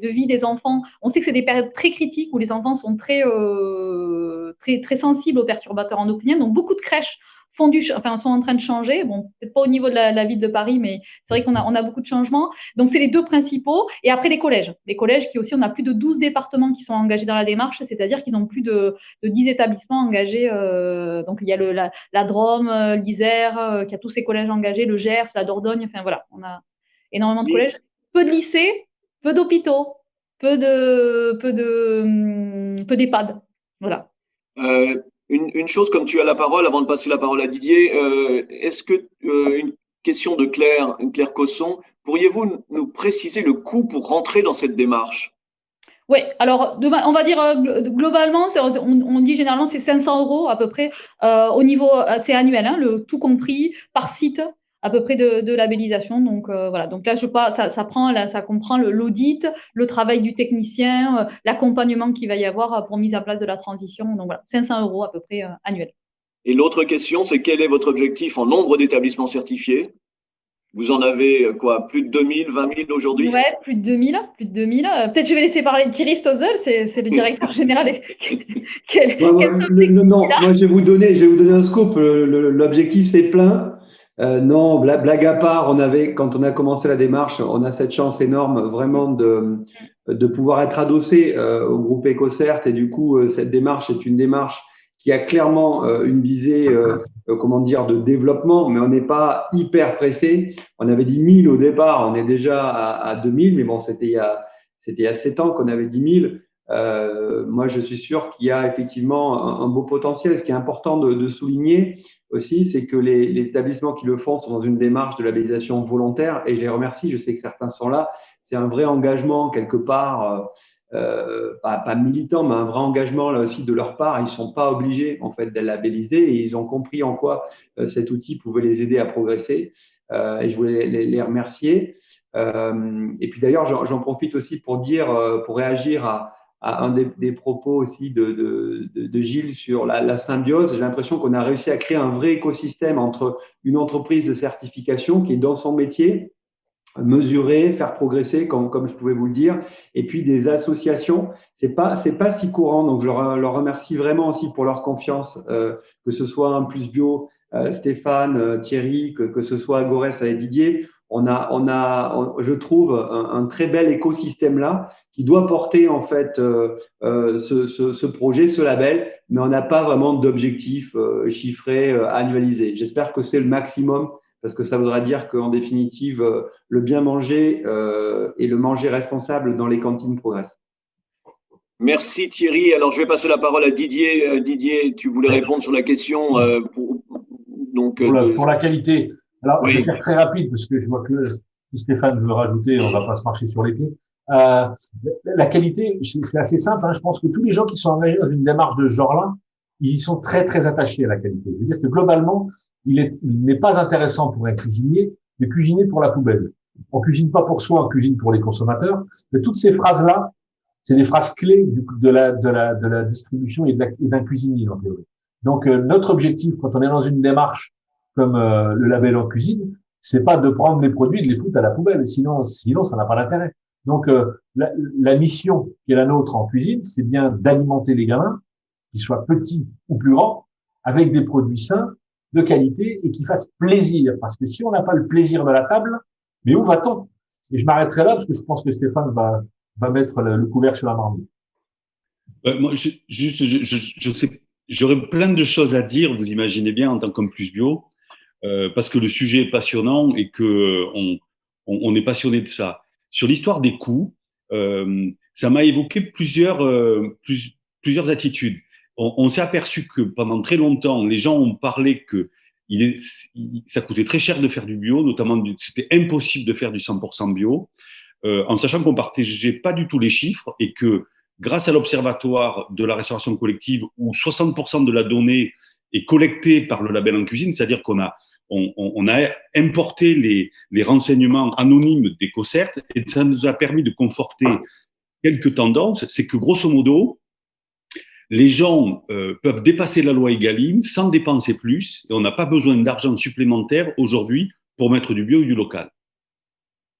vie des enfants. On sait que c'est des périodes très critiques où les enfants sont très sensibles aux perturbateurs endocriniens. Donc, beaucoup de crèches sont en train de changer. Bon, peut-être pas au niveau de la ville de Paris, mais c'est vrai qu'on a beaucoup de changements. Donc, c'est les 2 principaux. Et après, les collèges. Les collèges qui aussi, on a plus de 12 départements qui sont engagés dans la démarche, c'est-à-dire qu'ils ont plus de 10 établissements engagés. Donc, il y a la Drôme, l'Isère, qui a tous ces collèges engagés, le Gers, la Dordogne. Enfin, voilà, on a énormément de collèges. Peu de lycées, peu d'hôpitaux, peu d'EHPAD. Voilà. Une chose, comme tu as la parole, avant de passer la parole à Didier, est-ce que question de Claire Cosson. Pourriez-vous nous préciser le coût pour rentrer dans cette démarche? Oui, alors on va dire globalement, on dit généralement c'est 500 € à peu près au niveau, c'est annuel, hein, le tout compris par site à peu près de labellisation. Donc voilà, donc là ça comprend l'audit, le travail du technicien, l'accompagnement qu'il va y avoir pour mise en place de la transition. Donc voilà, 500 € à peu près annuel. Et l'autre question, c'est quel est votre objectif en nombre d'établissements certifiés? Vous en avez quoi, plus de 2000, 20 000 aujourd'hui? Ouais, plus de 2000. Peut-être je vais laisser parler Thierry Stozel, c'est le directeur général. Non, moi je vais vous donner un scoop. L'objectif c'est plein. Non, blague à part, quand on a commencé la démarche, on a cette chance énorme vraiment de pouvoir être adossé au groupe EcoCert, et du coup cette démarche est une démarche qui a clairement une visée de développement, mais on n'est pas hyper pressé. On avait dit 1000 au départ, on est déjà à 2000, mais bon, c'était il y a 7 ans qu'on avait dit 1000. Moi, je suis sûr qu'il y a effectivement un beau potentiel. Ce qui est important de souligner aussi, c'est que les établissements qui le font sont dans une démarche de labellisation volontaire, et je les remercie. Je sais que certains sont là. C'est un vrai engagement quelque part, pas militant, mais un vrai engagement là aussi de leur part. Ils sont pas obligés en fait d'être labellisés, et ils ont compris en quoi cet outil pouvait les aider à progresser. Et je voulais les remercier. Et puis d'ailleurs, j'en profite aussi pour réagir à un des propos aussi de Gilles sur la symbiose. J'ai l'impression qu'on a réussi à créer un vrai écosystème entre une entreprise de certification qui est dans son métier, mesurer, faire progresser, comme je pouvais vous le dire, et puis des associations. C'est pas si courant, donc je leur remercie vraiment aussi pour leur confiance, que ce soit un Plus Bio, Stéphane, Thierry, que ce soit Agores avec Didier. On a, je trouve, un très bel écosystème là qui doit porter en fait ce projet, ce label, mais on n'a pas vraiment d'objectif chiffré, annualisé. J'espère que c'est le maximum, parce que ça voudra dire qu'en définitive, le bien manger et le manger responsable dans les cantines progressent. Merci Thierry. Alors je vais passer la parole à Didier. Didier, tu voulais répondre sur la question pour la qualité. Alors oui. Je vais faire très rapide parce que je vois que si Stéphane veut rajouter, on va pas se marcher sur les pieds. La qualité, c'est assez simple. Hein. Je pense que tous les gens qui sont engagés dans une démarche de ce genre-là, ils y sont très très attachés à la qualité. Je veux dire que globalement, il n'est pas intéressant pour un cuisinier de cuisiner pour la poubelle. On cuisine pas pour soi, on cuisine pour les consommateurs. Mais toutes ces phrases-là, c'est des phrases clés de la distribution et d'un cuisinier en théorie. Donc notre objectif quand on est dans une démarche comme le label en cuisine, c'est pas de prendre les produits et de les foutre à la poubelle. Sinon ça n'a pas d'intérêt. Donc la mission qui est la nôtre en cuisine, c'est bien d'alimenter les gamins, qu'ils soient petits ou plus grands, avec des produits sains, de qualité et qui fassent plaisir. Parce que si on n'a pas le plaisir de la table, mais où va-t-on? Et je m'arrêterai là parce que je pense que Stéphane va mettre le couvercle sur la marmite. Moi, je sais, j'aurais plein de choses à dire, vous imaginez bien, en tant qu'homme Plus Bio, parce que le sujet est passionnant et que on est passionné de ça. Sur l'histoire des coûts, ça m'a évoqué plusieurs attitudes. On s'est aperçu que pendant très longtemps, les gens ont parlé que ça coûtait très cher de faire du bio, notamment c'était impossible de faire du 100% bio, en sachant qu'on partageait pas du tout les chiffres et que grâce à l'Observatoire de la restauration collective, où 60% de la donnée est collectée par le label en cuisine, c'est-à-dire qu'on a importé les renseignements anonymes d'EcoCert, et ça nous a permis de conforter quelques tendances. C'est que grosso modo, les gens peuvent dépasser la loi Egalim sans dépenser plus, et on n'a pas besoin d'argent supplémentaire aujourd'hui pour mettre du bio ou du local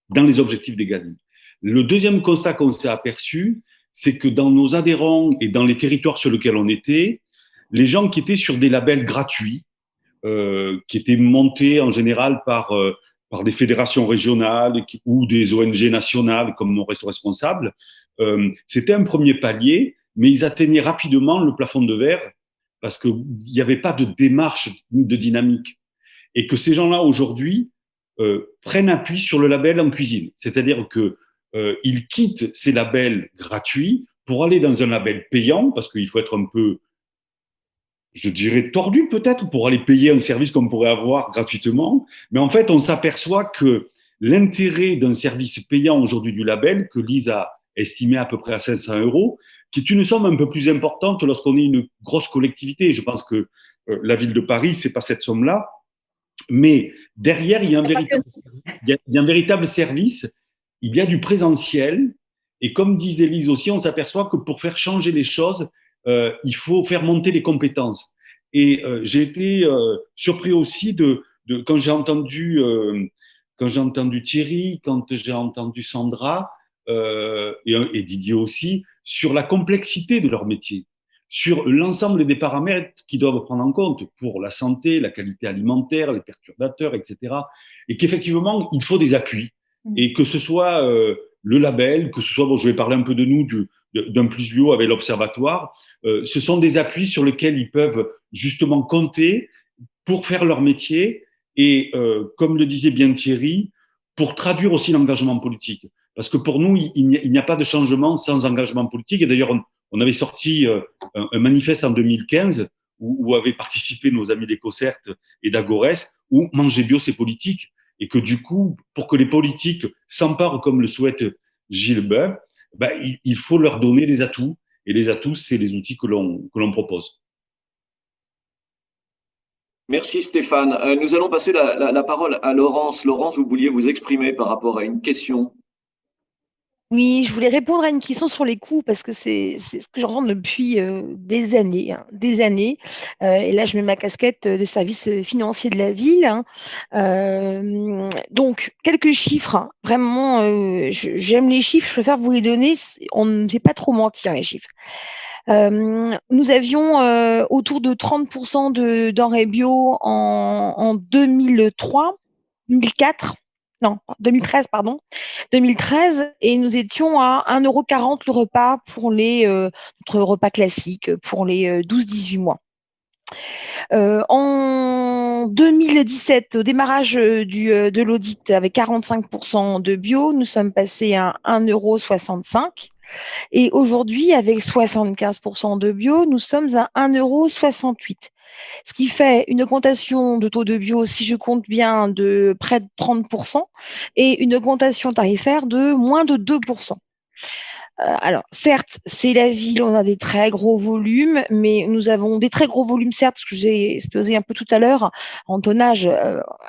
dans les objectifs d'Egalim. Le deuxième constat qu'on s'est aperçu, c'est que dans nos adhérents et dans les territoires sur lesquels on était, les gens qui étaient sur des labels gratuits, qui étaient montés en général par des fédérations régionales ou des ONG nationales comme nos Restos Responsables, c'était un premier palier, mais ils atteignaient rapidement le plafond de verre parce qu'il n'y avait pas de démarche ni de dynamique. Et que ces gens-là, aujourd'hui, prennent appui sur le label en cuisine. C'est-à-dire qu'ils quittent ces labels gratuits pour aller dans un label payant, parce qu'il faut être un peu je dirais, tordu peut-être pour aller payer un service qu'on pourrait avoir gratuitement. Mais en fait, on s'aperçoit que l'intérêt d'un service payant aujourd'hui du label, que Lise a estimé à peu près à 500 €, qui est une somme un peu plus importante lorsqu'on est une grosse collectivité. Je pense que la ville de Paris, c'est pas cette somme-là. Mais derrière, il y a un véritable service, il y a du présentiel. Et comme disait Lise aussi, on s'aperçoit que pour faire changer les choses, il faut faire monter les compétences. Et j'ai été surpris aussi quand j'ai entendu Thierry, quand j'ai entendu Sandra et Didier aussi, sur la complexité de leur métier, sur l'ensemble des paramètres qu'ils doivent prendre en compte pour la santé, la qualité alimentaire, les perturbateurs, etc. Et qu'effectivement, il faut des appuis. Et que ce soit le label, que ce soit, bon, je vais parler un peu de nous, d'un Plus Bio avec l'Observatoire, ce sont des appuis sur lesquels ils peuvent justement compter pour faire leur métier et, comme le disait bien Thierry, pour traduire aussi l'engagement politique. Parce que pour nous, il n'y a pas de changement sans engagement politique. Et d'ailleurs, on avait sorti un manifeste en 2015 où avaient participé nos amis d'EcoCert et d'Agores, où manger bio, c'est politique. Et que du coup, pour que les politiques s'emparent comme le souhaite Gilles Boeuf, ben, il faut leur donner des atouts. Et les atouts, c'est les outils que l'on propose. Merci Stéphane. Nous allons passer la parole à Laurence. Laurence, vous vouliez vous exprimer par rapport à une question. Oui, je voulais répondre à une question sur les coûts parce que c'est ce que j'entends depuis des années, hein, des années. Et là, je mets ma casquette de service financier de la ville, hein. Donc, quelques chiffres, hein. Vraiment, j'aime les chiffres, je préfère vous les donner. On ne fait pas trop mentir, les chiffres. Nous avions autour de 30% de denrées bio en 2003, 2004. Non, 2013, pardon. 2013, et nous étions à 1,40 € le repas pour notre repas classique pour les 12-18 mois. En 2017, au démarrage de l'audit avec 45% de bio, nous sommes passés à 1,65 €. Et aujourd'hui, avec 75% de bio, nous sommes à 1,68 €. Ce qui fait une augmentation de taux de bio, si je compte bien, de près de 30% et une augmentation tarifaire de moins de 2%. Alors, certes, c'est la ville, on a des très gros volumes, mais nous avons des très gros volumes, certes, ce que j'ai exposé un peu tout à l'heure, en tonnage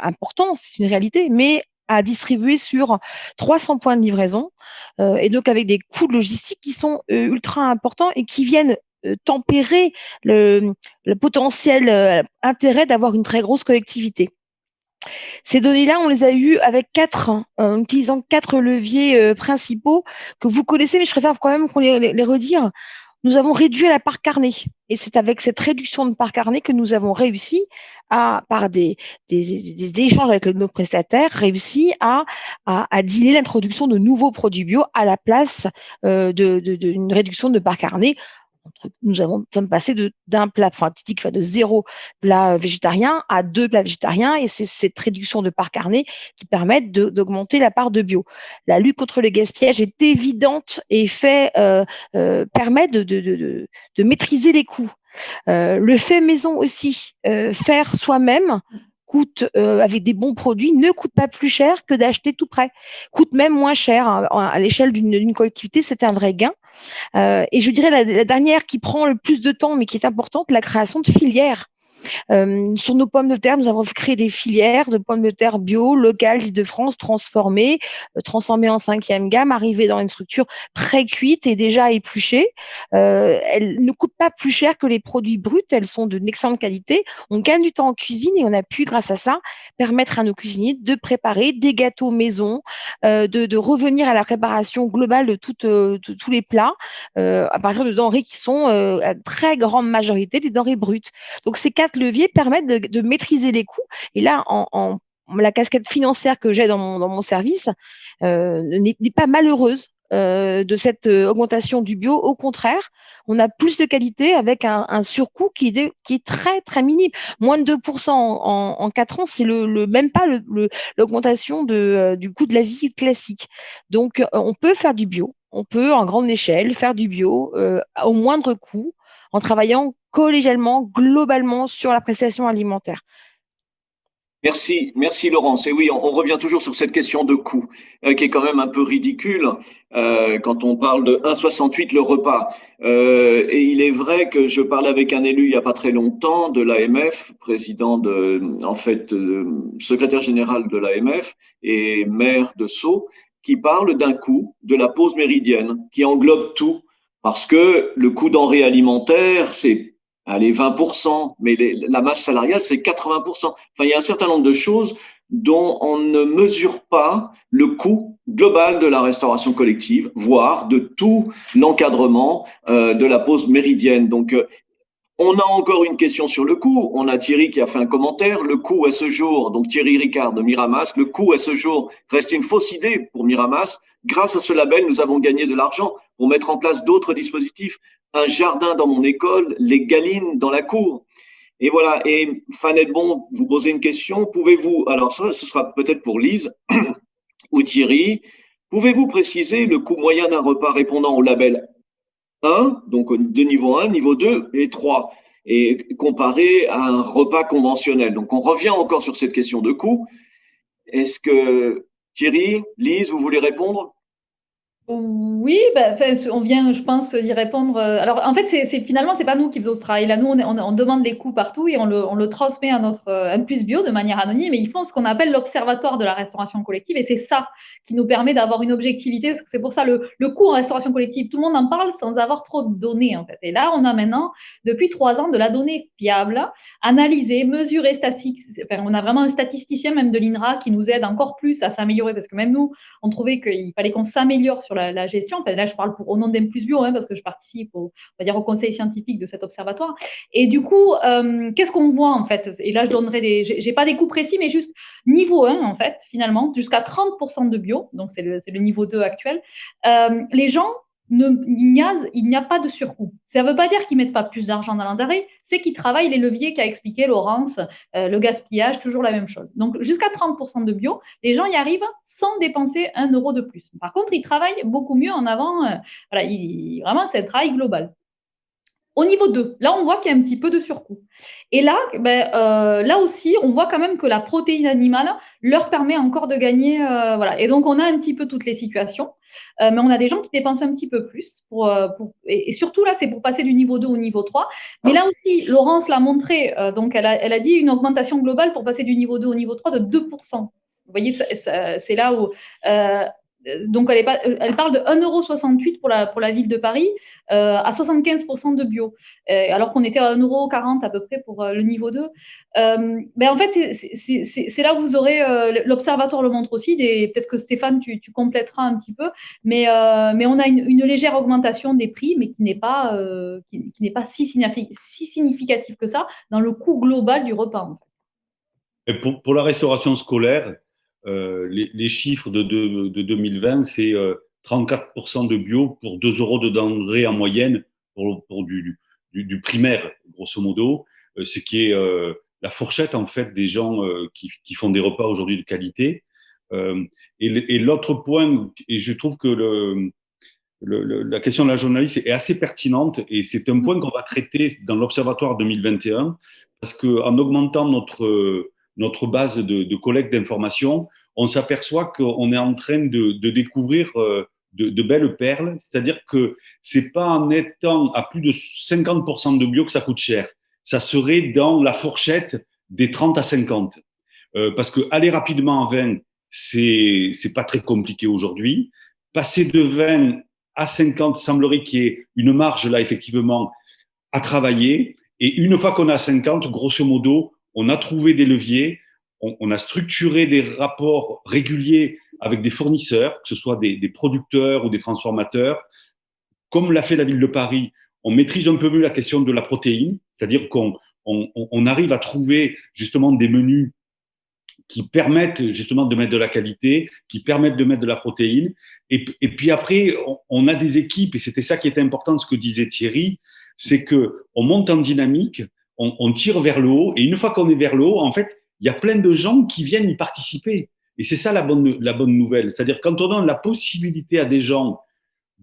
important, c'est une réalité, mais à distribuer sur 300 points de livraison, et donc avec des coûts de logistique qui sont ultra importants et qui viennent tempérer le potentiel intérêt d'avoir une très grosse collectivité. Ces données-là, on les a eues avec en utilisant 4 leviers principaux que vous connaissez, mais je préfère quand même qu'on les redire. Nous avons réduit la part carnée. Et c'est avec cette réduction de part carnée que nous avons réussi par des échanges avec nos prestataires, réussi à dealer l'introduction de nouveaux produits bio à la place d'une réduction de part carnée. Nous sommes passés d'un plat typique, de 0 plat végétarien à 2 plats végétariens, et c'est cette réduction de part carnée qui permet d'augmenter la part de bio. La lutte contre le gaspillage est évidente et permet de maîtriser les coûts. Le fait maison aussi, faire soi-même coûte, avec des bons produits, ne coûte pas plus cher que d'acheter tout prêt, coûte même moins cher, hein. À l'échelle d'une collectivité, c'est un vrai gain. Et je dirais la dernière qui prend le plus de temps, mais qui est importante, la création de filières. Sur nos pommes de terre, nous avons créé des filières de pommes de terre bio, locales d'Île-de-France, transformées en 5e gamme, arrivées dans une structure pré-cuite et déjà épluchée. Elles ne coûtent pas plus cher que les produits bruts, elles sont d'une excellente qualité. On gagne du temps en cuisine et on a pu, grâce à ça, permettre à nos cuisiniers de préparer des gâteaux maison, de revenir à la préparation globale de tous les plats, à partir de denrées qui sont à très grande majorité des denrées brutes. Donc ces 4 leviers permettent de maîtriser les coûts. Et là, la casquette financière que j'ai dans mon service n'est pas malheureuse de cette augmentation du bio. Au contraire, on a plus de qualité avec un surcoût qui est très, très minime. Moins de 2% en 4 ans, c'est même pas l'augmentation du coût de la vie classique. Donc, on peut faire du bio. On peut, en grande échelle, faire du bio au moindre coût, en travaillant collégialement, globalement sur la prestation alimentaire. Merci Laurence. Et oui, on revient toujours sur cette question de coût, qui est quand même un peu ridicule quand on parle de 1,68 le repas. Et il est vrai que je parlais avec un élu il n'y a pas très longtemps de l'AMF, secrétaire général de l'AMF et maire de Sceaux, qui parle d'un coût de la pause méridienne, qui englobe tout, parce que le coût denrées alimentaires, c'est allez, 20%, mais la masse salariale, c'est 80%. Enfin, il y a un certain nombre de choses dont on ne mesure pas le coût global de la restauration collective, voire de tout l'encadrement de la pause méridienne. Donc, on a encore une question sur le coût. On a Thierry qui a fait un commentaire. Le coût à ce jour, donc Thierry Ricard de Miramas, le coût à ce jour reste une fausse idée pour Miramas. Grâce à ce label, nous avons gagné de l'argent pour mettre en place d'autres dispositifs. Un jardin dans mon école, les galines dans la cour. Et voilà. Et Fanette Bon, vous posez une question. Pouvez-vous, alors ça, ce sera peut-être pour Lise ou Thierry, pouvez-vous préciser le coût moyen d'un repas répondant au label 1, donc de niveau 1, niveau 2 et 3, et comparé à un repas conventionnel. Donc, on revient encore sur cette question de coût. Est-ce que Thierry, Lise, vous voulez répondre? Oui, on vient, je pense, d'y répondre. Alors, en fait, finalement, c'est pas nous qui faisons ce travail. Là, nous, on demande les coûts partout et on le transmet à notre Impulse Bio de manière anonyme. Et ils font ce qu'on appelle l'observatoire de la restauration collective. Et c'est ça qui nous permet d'avoir une objectivité. Parce que c'est pour ça le coût en restauration collective, tout le monde en parle sans avoir trop de données, en fait. Et là, on a maintenant, depuis 3 ans, de la donnée fiable, analysée, mesurée, statistique. Enfin, on a vraiment un statisticien, même de l'INRA, qui nous aide encore plus à s'améliorer. Parce que même nous, on trouvait qu'il fallait qu'on s'améliore sur la gestion. Enfin, là, je parle au nom d'Impulse Bio, parce que je participe on va dire, au conseil scientifique de cet observatoire. Et du coup, qu'est-ce qu'on voit, en fait? Et là, je donnerai j'ai pas des coûts précis, mais juste niveau 1, en fait, finalement, jusqu'à 30% de bio, donc c'est le niveau 2 actuel. Les gens, il n'y a pas de surcoût. Ça ne veut pas dire qu'ils ne mettent pas plus d'argent dans l'engrais, c'est qu'ils travaillent les leviers qu'a expliqué Laurence, le gaspillage, toujours la même chose. Donc, jusqu'à 30% de bio, les gens y arrivent sans dépenser 1 euro de plus. Par contre, ils travaillent beaucoup mieux en avant. Vraiment, c'est un travail global. Au niveau 2, là, on voit qu'il y a un petit peu de surcoût. Et là, là aussi, on voit quand même que la protéine animale leur permet encore de gagner. Et donc, on a un petit peu toutes les situations. Mais on a des gens qui dépensent un petit peu plus. Et surtout, là, c'est pour passer du niveau 2 au niveau 3. Mais là aussi, Laurence l'a montré. Donc, elle a dit une augmentation globale pour passer du niveau 2 au niveau 3 de 2%. Vous voyez, c'est là où… donc, elle parle de 1,68 € pour la ville de Paris, à 75% de bio, alors qu'on était à 1,40 € à peu près pour le niveau 2. En fait, c'est là où vous aurez, l'observatoire le montre aussi, peut-être que Stéphane, tu compléteras un petit peu, mais on a une légère augmentation des prix, mais qui n'est pas si significative que ça dans le coût global du repas. En fait. Et pour la restauration scolaire, les chiffres de 2020, c'est 34% de bio pour 2 € de denrées en moyenne pour du primaire, grosso modo, ce qui est la fourchette en fait des gens qui font des repas aujourd'hui de qualité. Et l'autre point, et je trouve que la question de la journaliste est assez pertinente et c'est un point qu'on va traiter dans l'Observatoire 2021 parce qu'en augmentant notre base de collecte d'informations, on s'aperçoit qu'on est en train de découvrir de belles perles. C'est-à-dire que c'est pas en étant à plus de 50% de bio que ça coûte cher. Ça serait dans la fourchette des 30 à 50. Parce que aller rapidement à 20, c'est pas très compliqué aujourd'hui. Passer de 20 à 50, semblerait qu'il y ait une marge là, effectivement, à travailler. Et une fois qu'on a 50, grosso modo, on a trouvé des leviers, on a structuré des rapports réguliers avec des fournisseurs, que ce soit des producteurs ou des transformateurs. Comme l'a fait la ville de Paris, on maîtrise un peu mieux la question de la protéine, c'est-à-dire qu'on arrive à trouver justement des menus qui permettent justement de mettre de la qualité, qui permettent de mettre de la protéine. Et puis après, on a des équipes, et c'était ça qui était important, ce que disait Thierry, c'est qu'on monte en dynamique, on tire vers le haut, et une fois qu'on est vers le haut, en fait, il y a plein de gens qui viennent y participer. Et c'est ça la bonne nouvelle. C'est-à-dire quand on donne la possibilité à des gens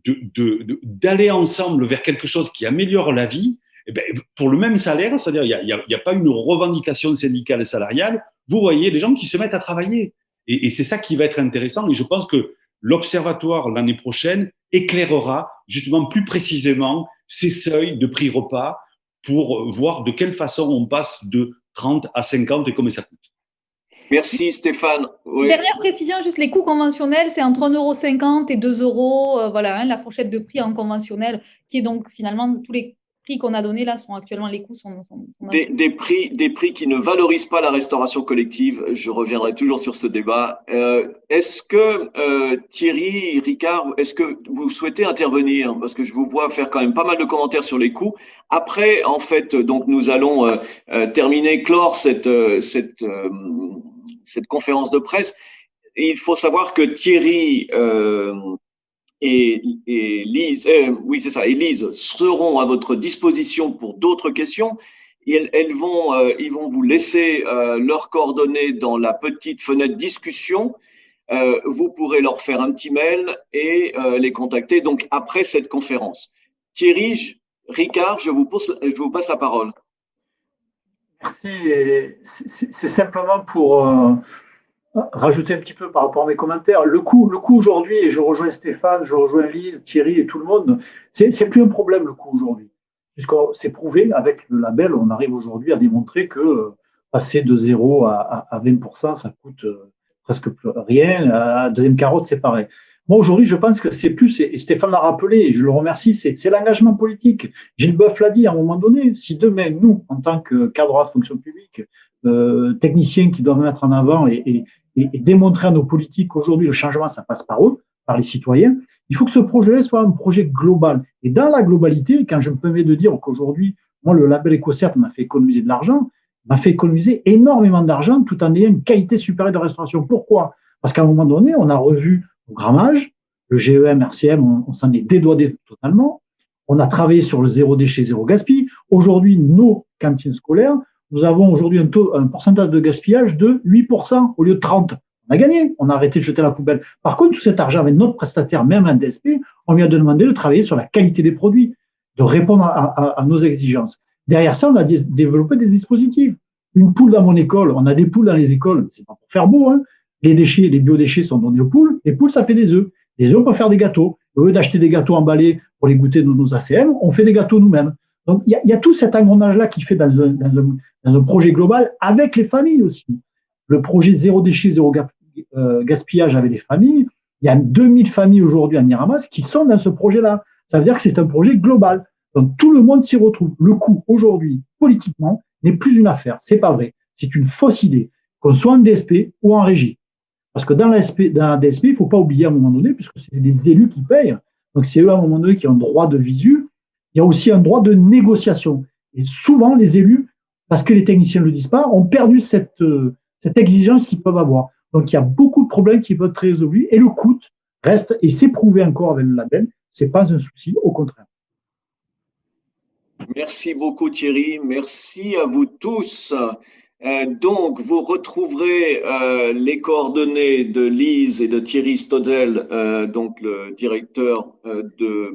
d'aller ensemble vers quelque chose qui améliore la vie, Eh ben, pour le même salaire, c'est-à-dire il y a pas une revendication syndicale et salariale, vous voyez des gens qui se mettent à travailler. Et c'est ça qui va être intéressant. Et je pense que l'Observatoire, l'année prochaine, éclairera justement plus précisément ces seuils de prix repas pour voir de quelle façon on passe de 30 à 50 et combien ça coûte. Merci Stéphane. Oui. Dernière précision, juste les coûts conventionnels, c'est entre 1,50 € et 2 €, voilà, la fourchette de prix en conventionnel, qui est donc finalement tous les prix qu'on a donnés là sont actuellement, les coûts sont des prix qui ne valorisent pas la restauration collective. Je reviendrai toujours sur ce débat. Est-ce que Thierry, Ricard, est-ce que vous souhaitez intervenir? Parce que je vous vois faire quand même pas mal de commentaires sur les coûts. Après, en fait, donc nous allons clore cette conférence de presse. Et il faut savoir que Thierry et Lise, oui c'est ça, et Lise seront à votre disposition pour d'autres questions. Ils vont vous laisser leurs coordonnées dans la petite fenêtre discussion. Vous pourrez leur faire un petit mail et les contacter donc après cette conférence. Thierry, Ricard, je vous passe la parole. Merci. C'est simplement pour rajouter un petit peu par rapport à mes commentaires. Le coût aujourd'hui, et je rejoins Stéphane, je rejoins Lise, Thierry et tout le monde, c'est plus un problème le coût aujourd'hui. Puisque c'est prouvé avec le label, on arrive aujourd'hui à démontrer que passer de 0 à 20%, ça coûte presque plus rien. La deuxième carotte, c'est pareil. Moi, aujourd'hui, je pense que c'est plus, et Stéphane l'a rappelé, et je le remercie, c'est l'engagement politique. Gilles Boeuf l'a dit à un moment donné, si demain, nous, en tant que cadre de fonction publique, techniciens qui doivent mettre en avant et démontrer à nos politiques qu'aujourd'hui, le changement, ça passe par eux, par les citoyens, il faut que ce projet-là soit un projet global. Et dans la globalité, quand je me permets de dire qu'aujourd'hui, moi, le label EcoCert m'a fait économiser de l'argent, m'a fait économiser énormément d'argent tout en ayant une qualité supérieure de restauration. Pourquoi? Parce qu'à un moment donné, on a revu au grammage, le GEM, RCM, on s'en est dédouané totalement. On a travaillé sur le zéro déchet, zéro gaspille. Aujourd'hui, nos cantines scolaires, nous avons aujourd'hui un pourcentage de gaspillage de 8% au lieu de 30%. On a gagné, on a arrêté de jeter la poubelle. Par contre, tout cet argent avec notre prestataire, même un DSP, on lui a demandé de travailler sur la qualité des produits, de répondre à nos exigences. Derrière ça, on a développé des dispositifs. Une poule dans mon école, on a des poules dans les écoles, c'est pas pour faire beau, hein. Les déchets, les biodéchets sont donnés aux poules. Les poules, ça fait des œufs. Les œufs, on peut faire des gâteaux. Au lieu d'acheter des gâteaux emballés pour les goûter de nos ACM, on fait des gâteaux nous-mêmes. Donc, il y a tout cet engrenage-là qui fait dans un projet global avec les familles aussi. Le projet zéro déchet, zéro gaspillage avec les familles. Il y a 2000 familles aujourd'hui à Miramas qui sont dans ce projet-là. Ça veut dire que c'est un projet global. Donc, tout le monde s'y retrouve. Le coût, aujourd'hui, politiquement, n'est plus une affaire. C'est pas vrai. C'est une fausse idée. Qu'on soit en DSP ou en régie. Parce que dans la DSP, il ne faut pas oublier à un moment donné, puisque c'est les élus qui payent, donc c'est eux à un moment donné qui ont un droit de visu, il y a aussi un droit de négociation. Et souvent, les élus, parce que les techniciens ne le disent pas, ont perdu cette exigence qu'ils peuvent avoir. Donc il y a beaucoup de problèmes qui peuvent être résolus, et le coût reste, et c'est prouvé encore avec le label, ce n'est pas un souci, au contraire. Merci beaucoup Thierry, merci à vous tous. Donc, vous retrouverez les coordonnées de Lise et de Thierry Stodel, donc le directeur de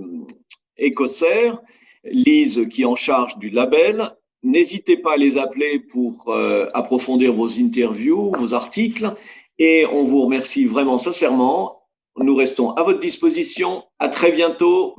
EcoCert, Lise qui est en charge du label. N'hésitez pas à les appeler pour approfondir vos interviews, vos articles, et on vous remercie vraiment sincèrement. Nous restons à votre disposition. À très bientôt.